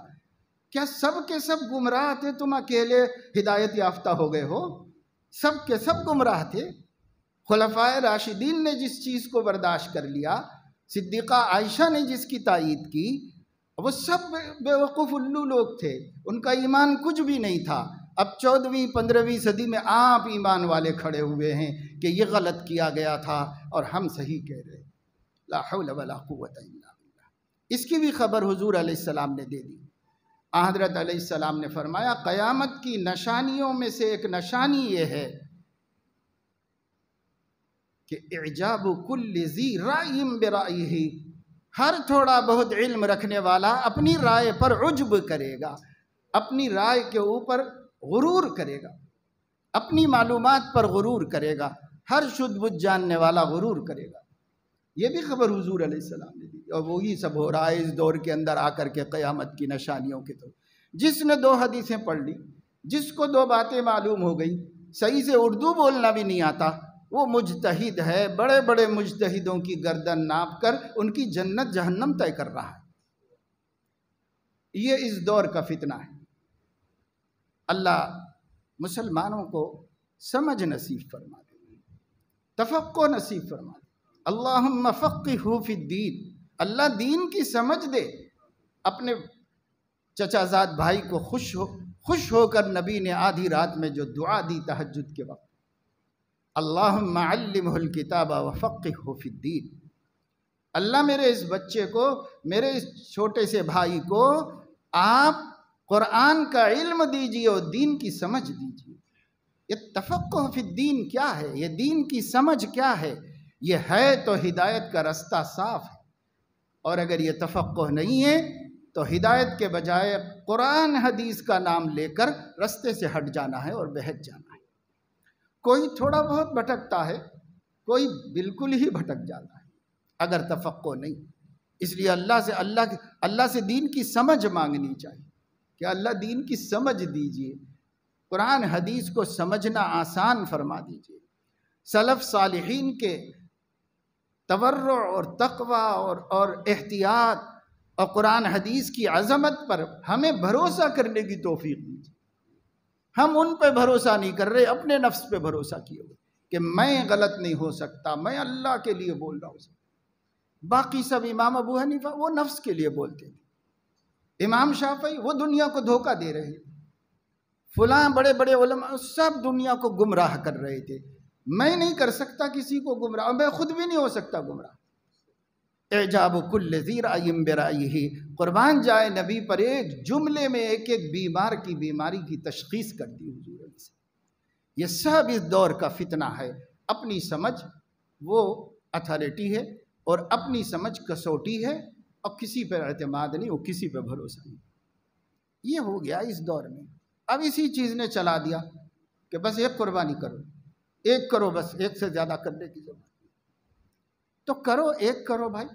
کیا سب کے سب گمراہ تھے؟ تم اکیلے ہدایت یافتہ ہو گئے ہو؟ سب کے سب گمراہ تھے۔ خلفائے راشدین نے جس چیز کو برداشت کر لیا، صدیقہ عائشہ نے جس کی تائید کی، وہ سب بے وقوف الو لوگ تھے، ان کا ایمان کچھ بھی نہیں تھا۔ اب 14ویں 15ویں صدی میں آپ ایمان والے کھڑے ہوئے ہیں کہ یہ غلط کیا گیا تھا اور ہم صحیح کہہ رہے ہیں۔ لا حول ولا قوت الا باللہ۔ اس کی بھی خبر حضور علیہ السلام نے دے دی۔ حضرت علیہ السلام نے فرمایا، قیامت کی نشانیوں میں سے ایک نشانی یہ ہے کہ اعجاب کل ذی رأی برأیہ، ہر تھوڑا بہت علم رکھنے والا اپنی رائے پر عجب کرے گا، اپنی رائے کے اوپر غرور کرے گا، اپنی معلومات پر غرور کرے گا، ہر شد بجھ جاننے والا غرور کرے گا۔ یہ بھی خبر حضور علیہ السلام نے دی، اور وہی سب ہو رہا ہے اس دور کے اندر آ کر کے قیامت کی نشانیوں کے طور۔ جس نے 2 حدیثیں پڑھ لی، جس کو 2 باتیں معلوم ہو گئی، صحیح سے اردو بولنا بھی نہیں آتا، وہ مجتہد ہے، بڑے بڑے مجتہدوں کی گردن ناپ کر ان کی جنت جہنم طے کر رہا ہے۔ یہ اس دور کا فتنہ ہے۔ اللہ مسلمانوں کو سمجھ نصیب فرما دے، تفقہ نصیب فرما دے۔ اللہم فقہہ فی الدین، اللہ دین کی سمجھ دے۔ اپنے چچا زاد بھائی کو خوش ہو کر نبی نے آدھی رات میں جو دعا دی تہجد کے وقت، اللہم علمہ الکتاب وفقہہ فی الدین، اللہ میرے اس بچے کو، میرے اس چھوٹے سے بھائی کو آپ قرآن کا علم دیجیے اور دین کی سمجھ دیجیے۔ یہ تفقہ فی الدین کیا ہے؟ یہ دین کی سمجھ کیا ہے؟ یہ ہے تو ہدایت کا رستہ صاف ہے، اور اگر یہ تفقہ نہیں ہے تو ہدایت کے بجائے قرآن حدیث کا نام لے کر رستے سے ہٹ جانا ہے اور بہک جانا ہے۔ کوئی تھوڑا بہت بھٹکتا ہے، کوئی بالکل ہی بھٹک جاتا ہے اگر تفقہ نہیں۔ اس لیے اللہ سے دین کی سمجھ مانگنی چاہیے کہ اللہ دین کی سمجھ دیجیے، قرآن حدیث کو سمجھنا آسان فرما دیجیے۔ سلف صالحین کے تورع اور تقوی اور احتیاط اور قرآن حدیث کی عظمت پر ہمیں بھروسہ کرنے کی توفیق دیجیے۔ ہم ان پہ بھروسہ نہیں کر رہے، اپنے نفس پہ بھروسہ کیے ہوئے کہ میں غلط نہیں ہو سکتا، میں اللہ کے لیے بول رہا ہوں۔ باقی سب، امام ابو حنیفہ وہ نفس کے لیے بولتے تھے، امام شافعی وہ دنیا کو دھوکہ دے رہے تھے، فلاں بڑے بڑے علماء سب دنیا کو گمراہ کر رہے تھے۔ میں نہیں کر سکتا کسی کو گمراہ، میں خود بھی نہیں ہو سکتا گمراہ۔ اعجاب کل ذی رأی برأیہ، قربان جائے نبی پر ایک جملے میں ایک ایک بیمار کی بیماری کی تشخیص کر دی حضور علیہ السلام۔ یہ سب اس دور کا فتنہ ہے۔ اپنی سمجھ وہ اتھارٹی ہے، اور اپنی سمجھ کسوٹی ہے، اور کسی پر اعتماد نہیں، وہ کسی پہ بھروسہ نہیں۔ یہ ہو گیا اس دور میں۔ اب اسی چیز نے چلا دیا کہ بس ایک قربانی کرو، ایک کرو، بس ایک سے زیادہ کرنے کی ضرورت نہیں۔ تو کرو، ایک کرو بھائی۔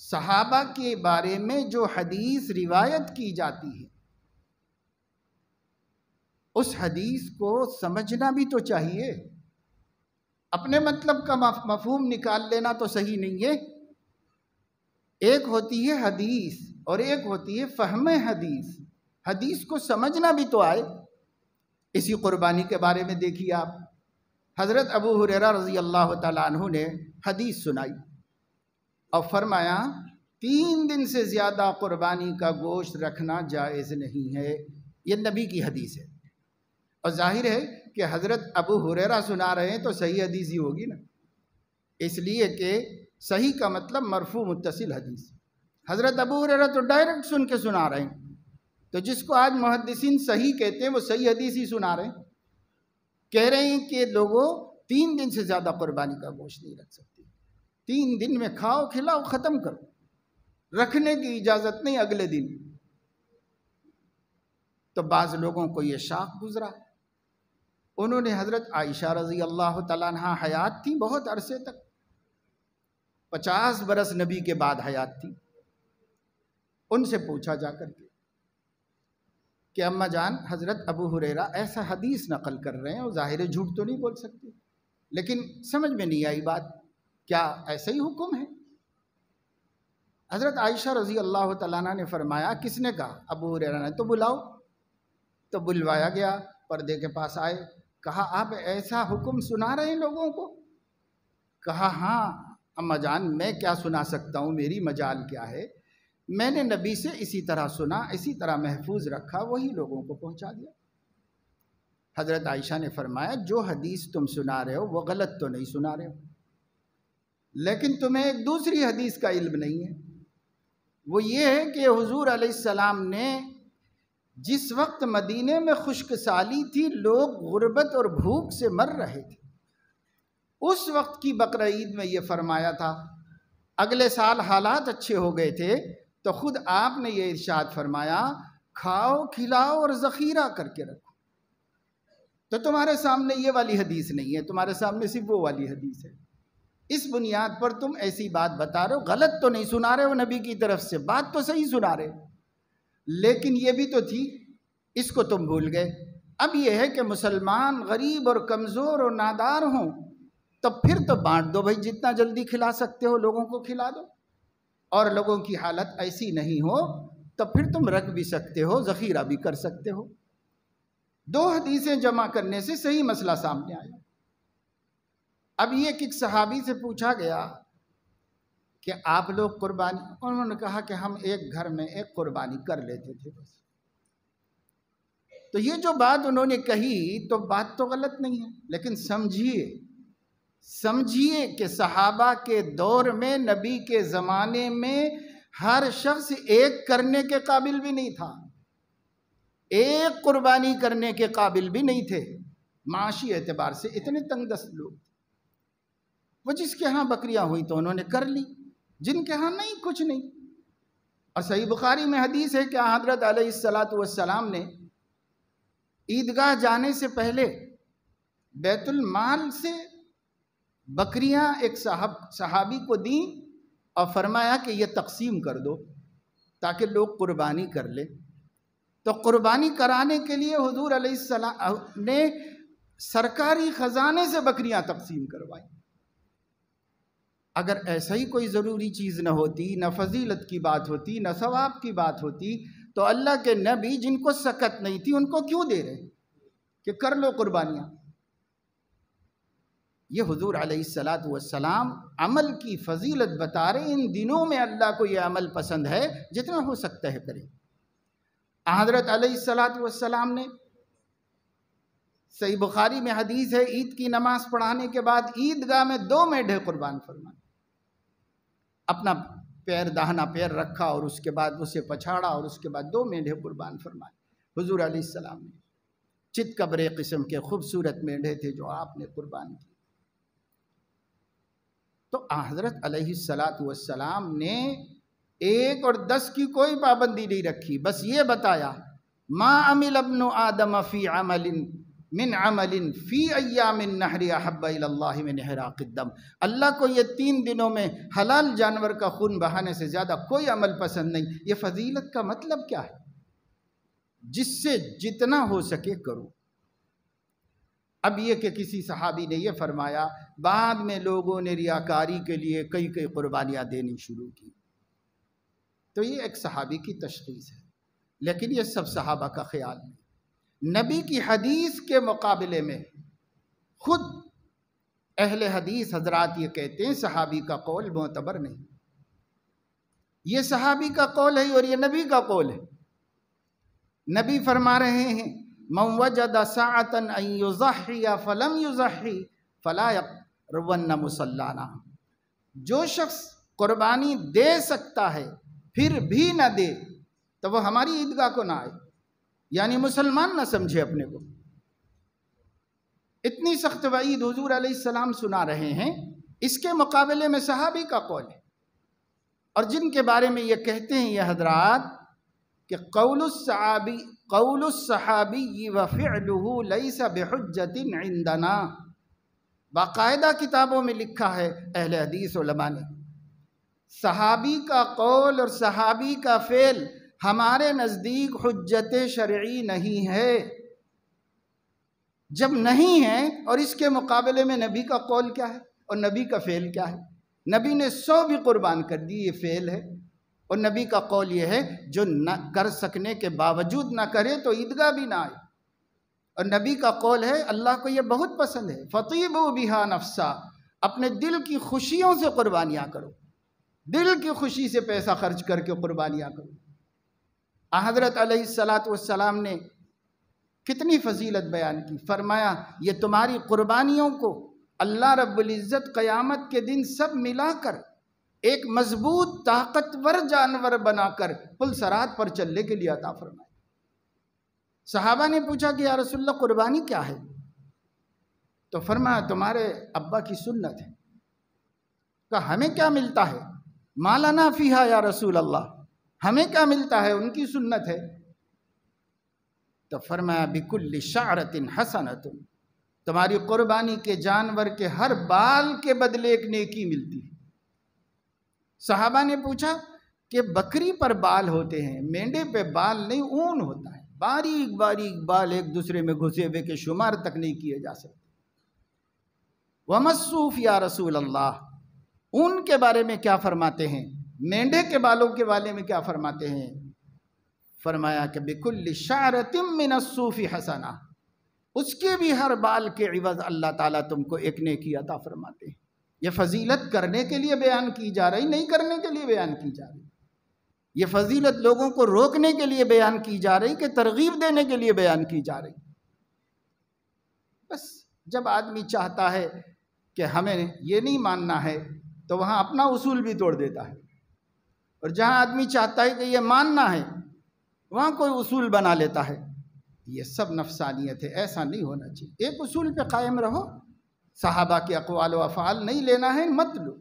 صحابہ کے بارے میں جو حدیث روایت کی جاتی ہے، اس حدیث کو سمجھنا بھی تو چاہیے۔ اپنے مطلب کا مفہوم نکال لینا تو صحیح نہیں ہے۔ ایک ہوتی ہے حدیث اور ایک ہوتی ہے فہم حدیث۔ حدیث کو سمجھنا بھی تو آئے۔ اسی قربانی کے بارے میں دیکھیے آپ، حضرت ابو ہریرہ رضی اللہ تعالیٰ عنہ نے حدیث سنائی اور فرمایا 3 دن سے زیادہ قربانی کا گوشت رکھنا جائز نہیں ہے۔ یہ نبی کی حدیث ہے، اور ظاہر ہے کہ حضرت ابو ہریرہ سنا رہے ہیں تو صحیح حدیث ہی ہوگی نا، اس لیے کہ صحیح کا مطلب مرفوع متصل حدیث۔ حضرت ابو ہریرہ تو ڈائریکٹ سن کے سنا رہے ہیں، تو جس کو آج محدثین صحیح کہتے ہیں وہ صحیح حدیث ہی سنا رہے ہیں۔ کہہ رہے ہیں کہ لوگوں 3 دن سے زیادہ قربانی کا گوشت نہیں رکھ سکتے، 3 دن میں کھاؤ کھلاؤ ختم کرو، رکھنے کی اجازت نہیں اگلے دن۔ تو بعض لوگوں کو یہ شاق گزرا، انہوں نے حضرت عائشہ رضی اللہ تعالیٰ عنہ حیات تھی بہت عرصے تک، 50 برس نبی کے بعد حیات تھی، ان سے پوچھا جا کر کے کہ اماں جان، حضرت ابو ہریرہ ایسا حدیث نقل کر رہے ہیں، اور ظاہر جھوٹ تو نہیں بول سکتے، لیکن سمجھ میں نہیں آئی بات، کیا ایسا ہی حکم ہے؟ حضرت عائشہ رضی اللہ تعالیٰ عنہ نے فرمایا، کس نے کہا؟ ابو ہریرہ نے، تو بلاؤ۔ تو بلوایا گیا، پردے کے پاس آئے، کہا آپ ایسا حکم سنا رہے ہیں لوگوں کو؟ کہا ہاں اماں جان، میں کیا سنا سکتا ہوں، میری مجال کیا ہے، میں نے نبی سے اسی طرح سنا، اسی طرح محفوظ رکھا، وہی لوگوں کو پہنچا دیا۔ حضرت عائشہ نے فرمایا، جو حدیث تم سنا رہے ہو وہ غلط تو نہیں سنا رہے ہو، لیکن تمہیں ایک دوسری حدیث کا علم نہیں ہے، وہ یہ ہے کہ حضور علیہ السلام نے جس وقت مدینے میں خشک سالی تھی، لوگ غربت اور بھوک سے مر رہے تھے، اس وقت کی بقرہ عید میں یہ فرمایا تھا۔ اگلے سال حالات اچھے ہو گئے تھے تو خود آپ نے یہ ارشاد فرمایا، کھاؤ کھلاؤ اور ذخیرہ کر کے رکھو۔ تو تمہارے سامنے یہ والی حدیث نہیں ہے، تمہارے سامنے صرف وہ والی حدیث ہے۔ اس بنیاد پر تم ایسی بات بتا رہے ہو، غلط تو نہیں سنا رہے ہو نبی کی طرف سے، بات تو صحیح سنا رہے ہو، لیکن یہ بھی تو تھی، اس کو تم بھول گئے۔ اب یہ ہے کہ مسلمان غریب اور کمزور اور نادار ہوں تو پھر تو بانٹ دو بھائی، جتنا جلدی کھلا سکتے ہو لوگوں کو کھلا دو، اور لوگوں کی حالت ایسی نہیں ہو تو پھر تم رکھ بھی سکتے ہو، ذخیرہ بھی کر سکتے ہو۔ دو حدیثیں جمع کرنے سے صحیح مسئلہ سامنے آیا۔ اب یہ کہ ایک صحابی سے پوچھا گیا کہ آپ لوگ قربانی، انہوں نے کہا کہ ہم ایک گھر میں ایک قربانی کر لیتے تھے بس۔ تو یہ جو بات انہوں نے کہی تو بات تو غلط نہیں ہے، لیکن سمجھیے کہ صحابہ کے دور میں، نبی کے زمانے میں ہر شخص ایک کرنے کے قابل بھی نہیں تھا، ایک قربانی کرنے کے قابل بھی نہیں تھے، معاشی اعتبار سے اتنے تنگ دست لوگ۔ وہ جس کے ہاں بکریاں ہوئی تو انہوں نے کر لی، جن کے ہاں نہیں، کچھ نہیں۔ اور صحیح بخاری میں حدیث ہے کہ حضرت علیہ السلام نے عیدگاہ جانے سے پہلے بیت المال سے بکریاں ایک صحابی کو دیں اور فرمایا کہ یہ تقسیم کر دو تاکہ لوگ قربانی کر لیں۔ تو قربانی کرانے کے لیے حضور علیہ السلام نے سرکاری خزانے سے بکریاں تقسیم کروائیں۔ اگر ایسا ہی کوئی ضروری چیز نہ ہوتی، نہ فضیلت کی بات ہوتی، نہ ثواب کی بات ہوتی، تو اللہ کے نبی جن کو سکت نہیں تھی ان کو کیوں دے رہے کہ کر لو قربانیاں؟ یہ حضور علیہ السلام عمل کی فضیلت بتا رہے، ان دنوں میں اللہ کو یہ عمل پسند ہے، جتنا ہو سکتا ہے کریں۔ حضرت علیہ السلام نے، صحیح بخاری میں حدیث ہے، عید کی نماز پڑھانے کے بعد عیدگاہ میں 2 میڈھے قربان فرمائے، اپنا پیر داہنا پیر رکھا اور اس کے بعد اسے پچھاڑا اور اس کے بعد 2 میڈھے قربان فرمائے حضور علیہ السلام نے۔ چت کبرے قسم کے خوبصورت میڈھے تھے جو آپ نے قربان کیے۔ تو حضرت علیہ السلام نے 1 اور 10 کی کوئی پابندی نہیں رکھی، بس یہ بتایا، ما عمل ابن آدم فی عمل من عمل فی ایام النحر احب الی اللہ من احراق الدم۔ اللہ کو یہ 3 دنوں میں حلال جانور کا خون بہانے سے زیادہ کوئی عمل پسند نہیں۔ یہ فضیلت کا مطلب کیا ہے؟ جس سے جتنا ہو سکے کرو۔ اب یہ کہ کسی صحابی نے یہ فرمایا، بعد میں لوگوں نے ریاکاری کے لیے کئی قربانیاں دینی شروع کی، تو یہ ایک صحابی کی تشخیص ہے، لیکن یہ سب صحابہ کا خیال نہیں۔ نبی کی حدیث کے مقابلے میں خود اہل حدیث حضرات یہ کہتے ہیں صحابی کا قول معتبر نہیں، یہ صحابی کا قول ہے اور یہ نبی کا قول ہے۔ نبی فرما رہے ہیں، من وجد ساعة ان یضحی فلم یضحی فلا یقربن مصلانا۔ جو شخص قربانی دے سکتا ہے پھر بھی نہ دے تو وہ ہماری عیدگاہ کو نہ آئے، یعنی مسلمان نہ سمجھے اپنے کو۔ اتنی سخت وعید حضور علیہ السلام سنا رہے ہیں، اس کے مقابلے میں صحابی کا قول ہے، اور جن کے بارے میں یہ کہتے ہیں یہ حضرات کہ قول الصحابی وفعلہ لیس بحجت عندنا۔ باقاعدہ کتابوں میں لکھا ہے اہل حدیث علماء نے، صحابی کا قول اور صحابی کا فعل ہمارے نزدیک حجت شرعی نہیں ہے۔ جب نہیں ہے اور اس کے مقابلے میں نبی کا قول کیا ہے اور نبی کا فعل کیا ہے؟ نبی نے 100 بھی قربان کر دی، یہ فعل ہے، اور نبی کا قول یہ ہے جو نہ کر سکنے کے باوجود نہ کرے تو عیدگاہ بھی نہ آئے، اور نبی کا قول ہے اللہ کو یہ بہت پسند ہے فطیبوا بہا نفسا، اپنے دل کی خوشیوں سے قربانیاں کرو، دل کی خوشی سے پیسہ خرچ کر کے قربانیاں کرو۔ حضرت علیہ السلام نے کتنی فضیلت بیان کی، فرمایا یہ تمہاری قربانیوں کو اللہ رب العزت قیامت کے دن سب ملا کر ایک مضبوط طاقتور جانور بنا کر پل صراط پر چلنے کے لیے عطا فرمائے۔ صحابہ نے پوچھا کہ یا رسول اللہ قربانی کیا ہے؟ تو فرمایا تمہارے ابا کی سنت ہے۔ کہا ہمیں کیا ملتا ہے؟ ما لنا فیہا یا رسول اللہ، ہمیں کیا ملتا ہے؟ ان کی سنت ہے۔ تو فرمایا بکل شعرۃ حسنۃ، تمہاری قربانی کے جانور کے ہر بال کے بدلے ایک نیکی ملتی ہے۔ صحابہ نے پوچھا کہ بکری پر بال ہوتے ہیں، مینڈے پہ بال نہیں، اون ہوتا ہے، باریک باریک بال ایک دوسرے میں گھسے ہوئے کے شمار تک نہیں کیے جا سکتے۔ ومسوف یا رسول اللہ، اون کے بارے میں کیا فرماتے ہیں؟ مینڈے کے بالوں کے بارے میں کیا فرماتے ہیں؟ فرمایا کہ بکل شعرۃ من الصوف حسنہ، اس کے بھی ہر بال کے عوض اللہ تعالیٰ تم کو ایک نیکی عطا فرماتے ہیں۔ یہ فضیلت کرنے کے لیے بیان کی جا رہی، نہیں کرنے کے لیے بیان کی جا رہی۔ یہ فضیلت لوگوں کو روکنے کے لیے بیان کی جا رہی کہ ترغیب دینے کے لیے بیان کی جا رہی۔ بس جب آدمی چاہتا ہے کہ ہمیں یہ نہیں ماننا ہے تو وہاں اپنا اصول بھی توڑ دیتا ہے، اور جہاں آدمی چاہتا ہے کہ یہ ماننا ہے وہاں کوئی اصول بنا لیتا ہے۔ یہ سب نفسانیت ہے، ایسا نہیں ہونا چاہیے۔ ایک اصول پہ قائم رہو، صحابہ کے اقوال و افعال نہیں لینا ہے مت لو،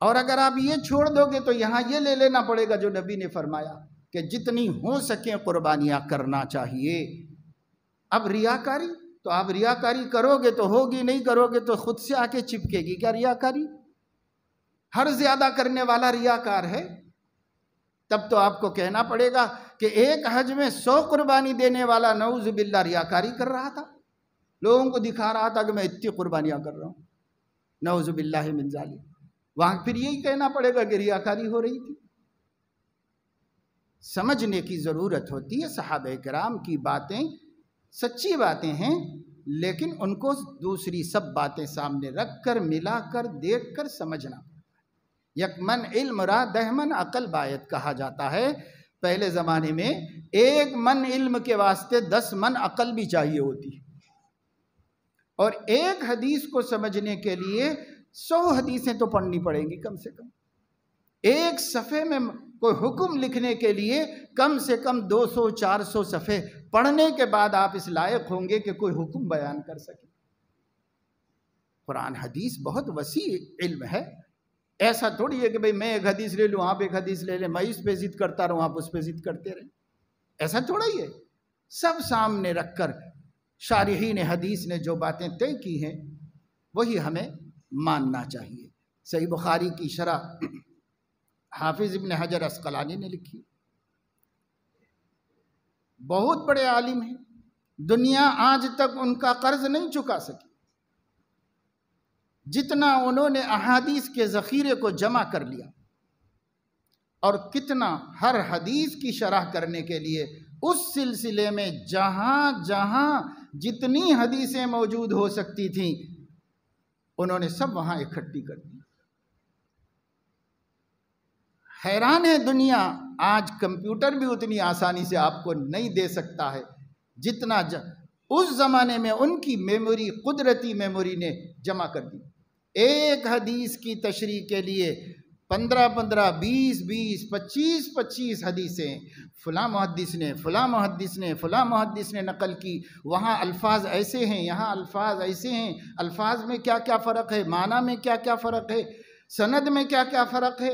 اور اگر آپ یہ چھوڑ دو گے تو یہاں یہ لے لینا پڑے گا جو نبی نے فرمایا کہ جتنی ہو سکیں قربانیاں کرنا چاہیے۔ اب ریاکاری، تو آپ ریاکاری کرو گے تو ہوگی، نہیں کرو گے تو خود سے آ کے چپکے گی۔ کیا ریاکاری؟ ہر زیادہ کرنے والا ریاکار ہے۔ تب تو آپ کو کہنا پڑے گا کہ ایک حج میں 100 قربانی دینے والا نعوذ باللہ ریاکاری کر رہا تھا، لوگوں کو دکھا رہا تھا کہ میں اتنی قربانیاں کر رہا ہوں، نعوذ باللہ من ذالک۔ وہاں پھر یہی کہنا پڑے گا کہ ریاکاری ہو رہی تھی۔ سمجھنے کی ضرورت ہوتی ہے، صحابہ کرام کی باتیں سچی باتیں ہیں، لیکن ان کو دوسری سب باتیں سامنے رکھ کر ملا کر دیکھ کر سمجھنا۔ یک من علم را 10 من عقل باید کہا جاتا ہے۔ پہلے زمانے میں 1 من علم کے واسطے 10 من عقل بھی چاہیے ہوتی، اور ایک حدیث کو سمجھنے کے لیے 100 حدیثیں تو پڑھنی پڑیں گی کم سے کم۔ ایک صفحے میں کوئی حکم لکھنے کے لیے کم سے کم 200-400 صفحے پڑھنے کے بعد آپ اس لائق ہوں گے کہ کوئی حکم بیان کر سکیں۔ قرآن حدیث بہت وسیع علم ہے، ایسا تھوڑی ہے کہ بھئی میں ایک حدیث لے لوں، آپ ایک حدیث لے لیں، میں اس پہ ضد کرتا رہوں، آپ اس پہ ضد کرتے رہیں، ایسا تھوڑا ہی ہے۔ سب سامنے رکھ کر شارحین حدیث نے جو باتیں طے کی ہیں وہی ہمیں ماننا چاہیے۔ صحیح بخاری کی شرح حافظ ابن حجر عسقلانی نے لکھی، بہت بڑے عالم ہیں، دنیا آج تک ان کا قرض نہیں چکا سکی، جتنا انہوں نے احادیث کے ذخیرے کو جمع کر لیا، اور کتنا ہر حدیث کی شرح کرنے کے لیے اس سلسلے میں جہاں جہاں جتنی حدیثیں موجود ہو سکتی تھیں انہوں نے سب وہاں اکٹھی کر دی۔ حیران ہے دنیا، آج کمپیوٹر بھی اتنی آسانی سے آپ کو نہیں دے سکتا ہے جتنا اس زمانے میں ان کی میموری، قدرتی میموری نے جمع کر دی۔ ایک حدیث کی تشریح کے لیے 15-15, 20-20, 25-25 حدیثیں فلاں محدث نے فلاں محدث نے فلاں محدث نے نقل کی، وہاں الفاظ ایسے ہیں، یہاں الفاظ ایسے ہیں، الفاظ میں کیا کیا فرق ہے، معنی میں کیا کیا فرق ہے، سند میں کیا کیا فرق ہے۔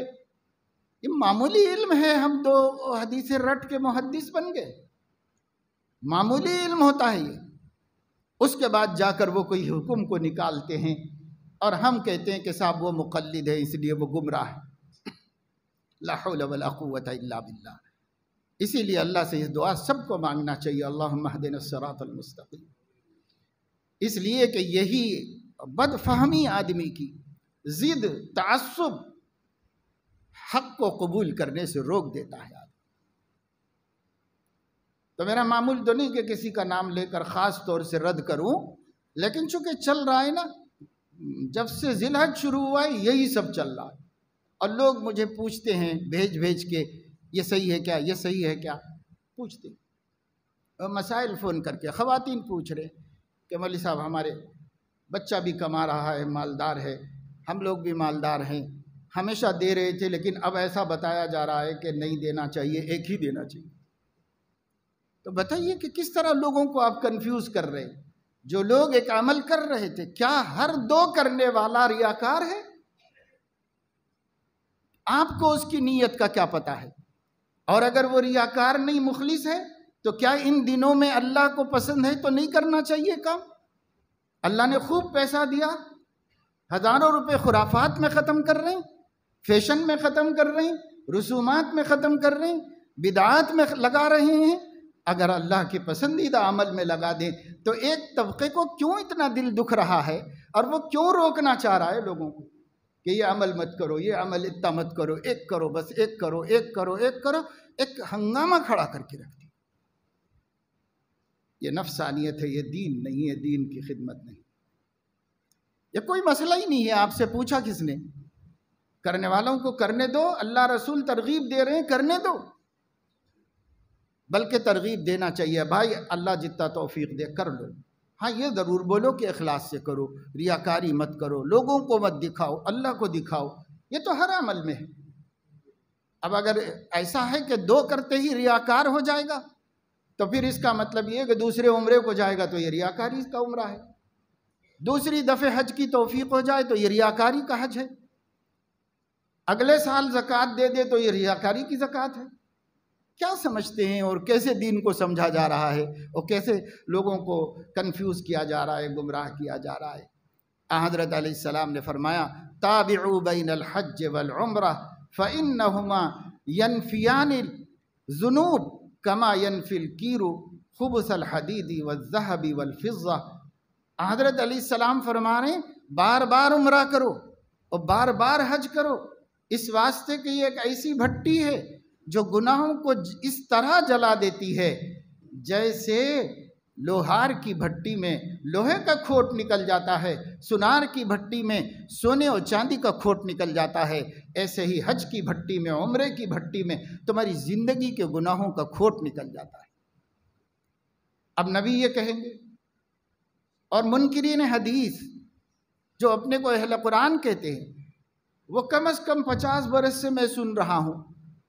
یہ معمولی علم ہے، ہم 2 حدیثیں رٹ کے محدث بن گئے، معمولی علم ہوتا ہے یہ۔ اس کے بعد جا کر وہ کوئی حکم کو نکالتے ہیں اور ہم کہتے ہیں کہ صاحب وہ مقلد ہے اس لیے وہ گمراہ ہے۔ لا حول ولا قوت الا باللہ۔ اسی لیے اللہ سے یہ دعا سب کو مانگنا چاہیے، اللہم اہدنا الصراط المستقیم، اس لیے کہ یہی بد فہمی آدمی کی ضد، تعصب حق کو قبول کرنے سے روک دیتا ہے۔ تو میرا معمول تو نہیں کہ کسی کا نام لے کر خاص طور سے رد کروں، لیکن چونکہ چل رہا ہے نا، جب سے ذی الحج شروع ہوا ہے یہی سب چل رہا ہے، اور لوگ مجھے پوچھتے ہیں بھیج کے یہ صحیح ہے کیا، یہ صحیح ہے کیا، پوچھتے ہیں، اور مسائل فون کر کے خواتین پوچھ رہے کہ مولوی صاحب ہمارے بچہ بھی کما رہا ہے، مالدار ہے، ہم لوگ بھی مالدار ہیں، ہمیشہ دے رہے تھے لیکن اب ایسا بتایا جا رہا ہے کہ نہیں دینا چاہیے، ایک ہی دینا چاہیے۔ تو بتائیے کہ کس طرح لوگوں کو آپ کنفیوز کر رہے ہیں؟ جو لوگ ایک عمل کر رہے تھے، کیا ہر دو کرنے والا ریاکار ہے؟ آپ کو اس کی نیت کا کیا پتہ ہے؟ اور اگر وہ ریاکار نہیں، مخلص ہے، تو کیا ان دنوں میں اللہ کو پسند ہے تو نہیں کرنا چاہیے کام؟ اللہ نے خوب پیسہ دیا، ہزاروں روپے خرافات میں ختم کر رہے ہیں، فیشن میں ختم کر رہے ہیں، رسومات میں ختم کر رہے ہیں، بدعات میں لگا رہے ہیں۔ اگر اللہ کے پسندیدہ عمل میں لگا دیں تو ایک طبقے کو کیوں اتنا دل دکھ رہا ہے، اور وہ کیوں روکنا چاہ رہا ہے لوگوں کو کہ یہ عمل مت کرو، یہ عمل اتنا مت کرو، ایک کرو، بس ایک کرو، ایک کرو، ایک کرو، ایک ہنگامہ کھڑا کر کے رکھ دیا۔ یہ نفسانیت ہے، یہ دین نہیں ہے، دین کی خدمت نہیں۔ یہ کوئی مسئلہ ہی نہیں ہے، آپ سے پوچھا کس نے؟ کرنے والوں کو کرنے دو، اللہ رسول ترغیب دے رہے ہیں، کرنے دو، بلکہ ترغیب دینا چاہیے، بھائی اللہ جتنا توفیق دے کر لو، ہاں یہ ضرور بولو کہ اخلاص سے کرو، ریاکاری مت کرو، لوگوں کو مت دکھاؤ، اللہ کو دکھاؤ، یہ تو ہر عمل میں ہے۔ اب اگر ایسا ہے کہ دو کرتے ہی ریاکار ہو جائے گا تو پھر اس کا مطلب یہ ہے کہ دوسرے عمرے کو جائے گا تو یہ ریاکاری کا عمرہ ہے، دوسری دفعہ حج کی توفیق ہو جائے تو یہ ریاکاری کا حج ہے، اگلے سال زکوٰۃ دے دے تو یہ ریاکاری کی زکوٰۃ ہے۔ کیا سمجھتے ہیں اور کیسے دین کو سمجھا جا رہا ہے اور کیسے لوگوں کو کنفیوز کیا جا رہا ہے، گمراہ کیا جا رہا ہے؟ حضرت علیہ السلام نے فرمایا تابعوا بین الحج والعمرہ فإنہما ینفیان الذنوب کما ینفی الکیر خبث الحدید والذہب والفضہ۔ حضرت علیہ السلام فرما رہے ہیں بار بار عمرہ کرو اور بار بار حج کرو، اس واسطے کہ یہ ایک ایسی بھٹی ہے جو گناہوں کو اس طرح جلا دیتی ہے جیسے لوہار کی بھٹی میں لوہے کا کھوٹ نکل جاتا ہے، سونار کی بھٹی میں سونے اور چاندی کا کھوٹ نکل جاتا ہے، ایسے ہی حج کی بھٹی میں، عمرے کی بھٹی میں تمہاری زندگی کے گناہوں کا کھوٹ نکل جاتا ہے۔ اب نبی یہ کہیں گے، اور منکرین حدیث جو اپنے کو اہل قرآن کہتے ہیں، وہ کم از کم 50 برس سے میں سن رہا ہوں،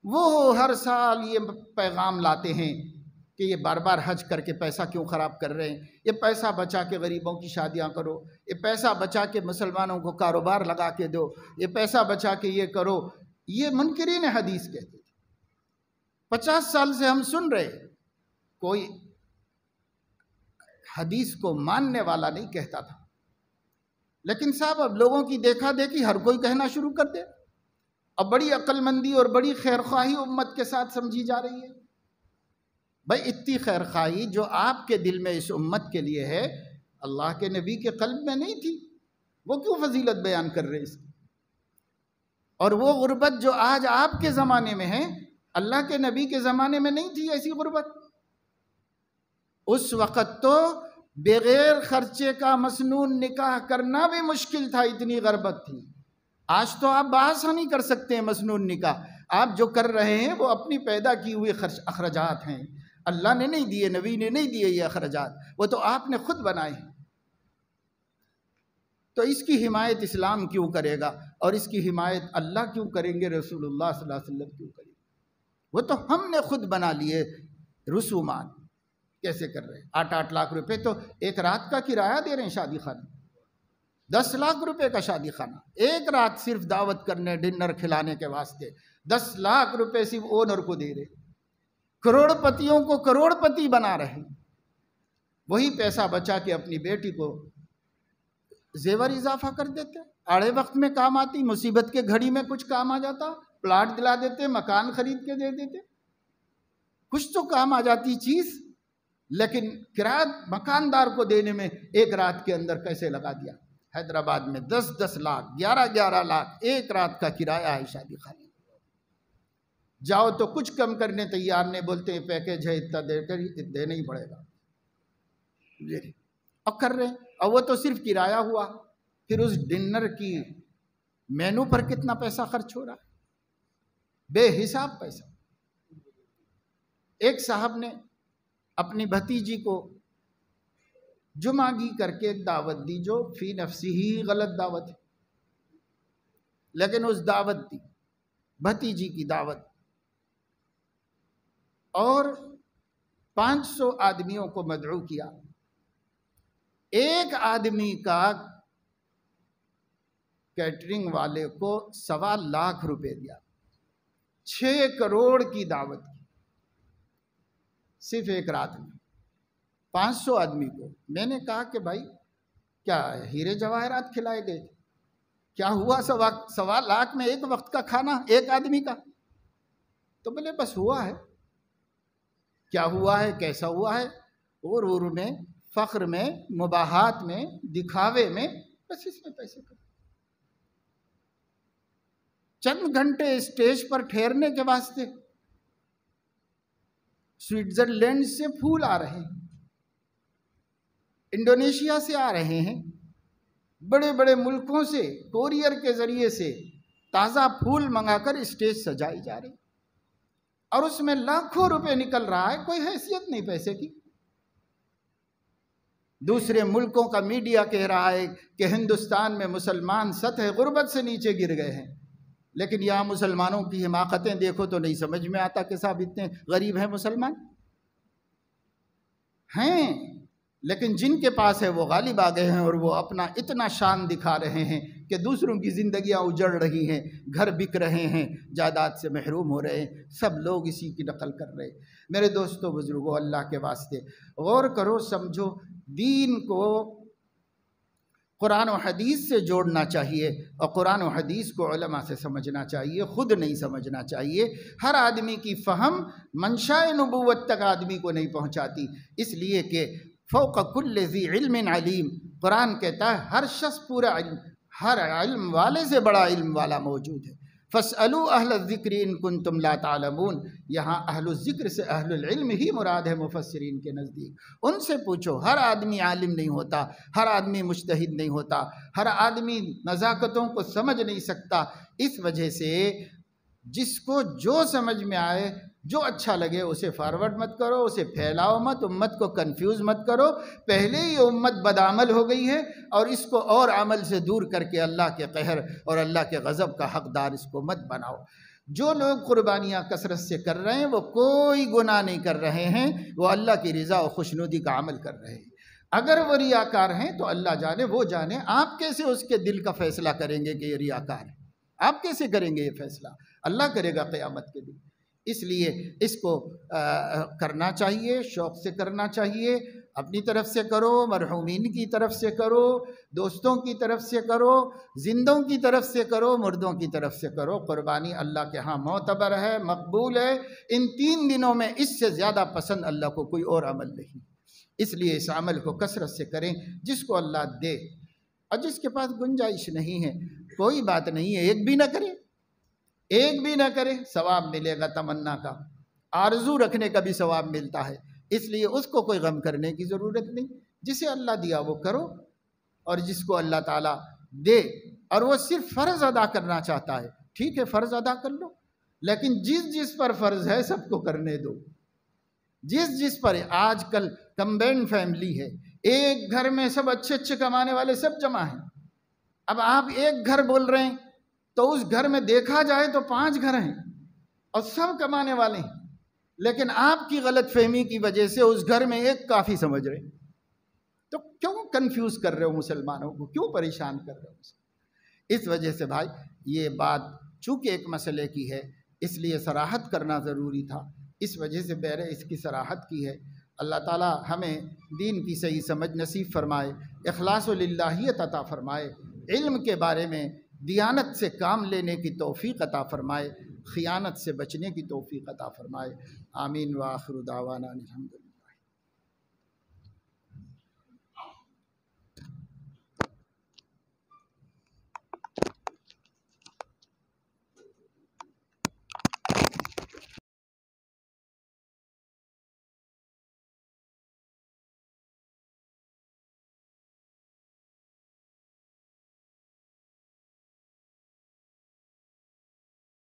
وہ ہر سال یہ پیغام لاتے ہیں کہ یہ بار بار حج کر کے پیسہ کیوں خراب کر رہے ہیں، یہ پیسہ بچا کے غریبوں کی شادیاں کرو، یہ پیسہ بچا کے مسلمانوں کو کاروبار لگا کے دو، یہ پیسہ بچا کے یہ کرو۔ یہ منکرین حدیث کہتے تھے، 50 سال سے ہم سن رہے، کوئی حدیث کو ماننے والا نہیں کہتا تھا، لیکن صاحب اب لوگوں کی دیکھا دیکھی ہر کوئی کہنا شروع کر دے، اب بڑی عقل مندی اور بڑی خیرخواہی امت کے ساتھ سمجھی جا رہی ہے۔ بھائی اتنی خیرخواہی جو آپ کے دل میں اس امت کے لیے ہے، اللہ کے نبی کے قلب میں نہیں تھی، وہ کیوں فضیلت بیان کر رہے اس کی؟ اور وہ غربت جو آج آپ کے زمانے میں ہے، اللہ کے نبی کے زمانے میں نہیں تھی ایسی غربت۔ اس وقت تو بغیر خرچے کا مسنون نکاح کرنا بھی مشکل تھا، اتنی غربت تھی۔ آج تو آپ بآسانی کر سکتے ہیں مسنون نکاح، آپ جو کر رہے ہیں وہ اپنی پیدا کی ہوئی اخراجات ہیں، اللہ نے نہیں دیے، نبی نے نہیں دیے یہ اخراجات، وہ تو آپ نے خود بنائے ہیں۔ تو اس کی حمایت اسلام کیوں کرے گا، اور اس کی حمایت اللہ کیوں کریں گے، رسول اللہ صلی اللہ علیہ وسلم کیوں کریں گے؟ وہ تو ہم نے خود بنا لیے رسومات۔ کیسے کر رہے ہیں؟ 8 لاکھ روپے تو ایک رات کا کرایہ دے رہے ہیں شادی خانے، 10 لاکھ روپے کا شادی خانہ، ایک رات صرف دعوت کرنے، ڈنر کھلانے کے واسطے 10 لاکھ روپے صرف اونر کو دے رہے، کروڑ پتیوں کو کروڑ پتی بنا رہے، وہی پیسہ بچا کے اپنی بیٹی کو زیور اضافہ کر دیتے، آڑے وقت میں کام آتی، مصیبت کے گھڑی میں کچھ کام آ جاتا، پلاٹ دلا دیتے، مکان خرید کے دے دیتے۔ کچھ تو کام آ جاتی چیز، لیکن کرایہ مکاندار کو دینے میں ایک رات کے اندر کیسے لگا دیا۔ حیدرآباد میں 10-10 لاکھ 11-11 لاکھ ایک رات کا کرایہ ہے شادی خانے۔ جاؤ تو کچھ کم کرنے تیار نہیں، بولتے ہیں پیکیج ہے اتنا دے کر دینا ہی پڑے گا، اب کر رہے ہیں۔ اور وہ تو صرف کرایہ ہوا، پھر اس ڈنر کی مینو پر کتنا پیسہ خرچ ہو رہا ہے، بے حساب پیسہ۔ ایک صاحب نے اپنی بھتیجی کو جمعگی کر کے ایک دعوت دی، جو فی نفسی ہی غلط دعوت ہے، لیکن اس دعوت دی، بھتیجی کی دعوت، اور 500 آدمیوں کو مدعو کیا۔ ایک آدمی کا کیٹرنگ والے کو 1.25 لاکھ روپے دیا، 6 کروڑ کی دعوت کی، صرف ایک رات میں 500 آدمی کو۔ میں نے کہا کہ بھائی کیا ہیرے جواہرات کھلائے گئے تھے؟ کیا ہوا 1.25 لاکھ میں ایک وقت کا کھانا ایک آدمی کا؟ تو بولے بس ہوا ہے۔ کیا ہوا ہے، کیسا ہوا ہے؟ غرور میں، فخر میں، مباحات میں، دکھاوے میں، بس اس میں پیسے کر، چند گھنٹے اسٹیج پر ٹھہرنے کے واسطے سوئٹزرلینڈ سے پھول آ رہے ہیں، انڈونیشیا سے آ رہے ہیں، بڑے بڑے ملکوں سے کوریئر کے ذریعے سے تازہ پھول منگا کر اسٹیج سجائی جا رہی، اور اس میں لاکھوں روپے نکل رہا ہے، کوئی حیثیت نہیں پیسے کی۔ دوسرے ملکوں کا میڈیا کہہ رہا ہے کہ ہندوستان میں مسلمان سطح غربت سے نیچے گر گئے ہیں، لیکن یہاں مسلمانوں کی حماقتیں دیکھو تو نہیں سمجھ میں آتا کہ صاحب اتنے غریب ہیں مسلمان ہیں، لیکن جن کے پاس ہے وہ غالب آ گئے ہیں، اور وہ اپنا اتنا شان دکھا رہے ہیں کہ دوسروں کی زندگیاں اجڑ رہی ہیں، گھر بک رہے ہیں، جائیداد سے محروم ہو رہے ہیں، سب لوگ اسی کی نقل کر رہے ہیں۔ میرے دوستو بزرگوں، اللہ کے واسطے غور کرو، سمجھو، دین کو قرآن و حدیث سے جوڑنا چاہیے، اور قرآن و حدیث کو علماء سے سمجھنا چاہیے، خود نہیں سمجھنا چاہیے۔ ہر آدمی کی فہم منشاء نبوت تک آدمی کو نہیں پہنچاتی، اس لیے کہ فوق کل ذی علم علیم، قرآن کہتا ہے ہر شخص پورا علم، ہر علم والے سے بڑا علم والا موجود ہے۔ فاسألوا اہل الذکر ان کنتم لا تعلمون، یہاں اہل الذکر سے اہل العلم ہی مراد ہے مفسرین کے نزدیک۔ ان سے پوچھو، ہر آدمی عالم نہیں ہوتا، ہر آدمی مجتہد نہیں ہوتا، ہر آدمی نزاکتوں کو سمجھ نہیں سکتا، اس وجہ سے جس کو جو سمجھ میں آئے، جو اچھا لگے اسے فارورڈ مت کرو، اسے پھیلاؤ مت، امت کو کنفیوز مت کرو۔ پہلے ہی امت بدعمل ہو گئی ہے، اور اس کو اور عمل سے دور کر کے اللہ کے قہر اور اللہ کے غضب کا حقدار اس کو مت بناؤ۔ جو لوگ قربانیاں کثرت سے کر رہے ہیں وہ کوئی گناہ نہیں کر رہے ہیں، وہ اللہ کی رضا و خوشنودی کا عمل کر رہے ہیں۔ اگر وہ ریاکار ہیں تو اللہ جانے، وہ جانے، آپ کیسے اس کے دل کا فیصلہ کریں گے کہ یہ ریاکار ہے؟ آپ کیسے کریں گے یہ فیصلہ؟ اللہ کرے گا قیامت کے دن۔ اس لیے اس کو کرنا چاہیے، شوق سے کرنا چاہیے، اپنی طرف سے کرو، مرحومین کی طرف سے کرو، دوستوں کی طرف سے کرو، زندوں کی طرف سے کرو، مردوں کی طرف سے کرو۔ قربانی اللہ کے ہاں معتبر ہے، مقبول ہے۔ ان 3 دنوں میں اس سے زیادہ پسند اللہ کو کوئی اور عمل نہیں، اس لیے اس عمل کو کثرت سے کریں، جس کو اللہ دے، اور جس کے پاس گنجائش نہیں ہے کوئی بات نہیں ہے، ایک بھی نہ کرے، ایک بھی نہ کرے، ثواب ملے گا تمنا کا، آرزو رکھنے کا بھی ثواب ملتا ہے، اس لیے اس کو کوئی غم کرنے کی ضرورت نہیں۔ جسے اللہ دیا وہ کرو، اور جس کو اللہ تعالیٰ دے اور وہ صرف فرض ادا کرنا چاہتا ہے، ٹھیک ہے فرض ادا کر لو، لیکن جس پر فرض ہے سب کو کرنے دو۔ جس پر آج کل کمبائنڈ فیملی ہے، ایک گھر میں سب اچھے کمانے والے سب جمع ہیں، اب آپ ایک گھر بول رہے ہیں تو اس گھر میں دیکھا جائے تو 5 گھر ہیں اور سب کمانے والے ہیں، لیکن آپ کی غلط فہمی کی وجہ سے اس گھر میں ایک کافی سمجھ رہے ہیں، تو کیوں کنفیوز کر رہے ہو مسلمانوں کو، کیوں پریشان کر رہے ہو؟ اس وجہ سے بھائی یہ بات چونکہ ایک مسئلے کی ہے، اس لیے صراحت کرنا ضروری تھا، اس وجہ سے بہرے اس کی صراحت کی ہے۔ اللہ تعالیٰ ہمیں دین کی صحیح سمجھ نصیب فرمائے، اخلاص و للہیت عطا فرمائے، علم کے بارے میں دیانت سے کام لینے کی توفیق عطا فرمائے۔ خیانت سے بچنے کی توفیق عطا فرمائے۔ آمین و آخر دعوانا الحمدللہ۔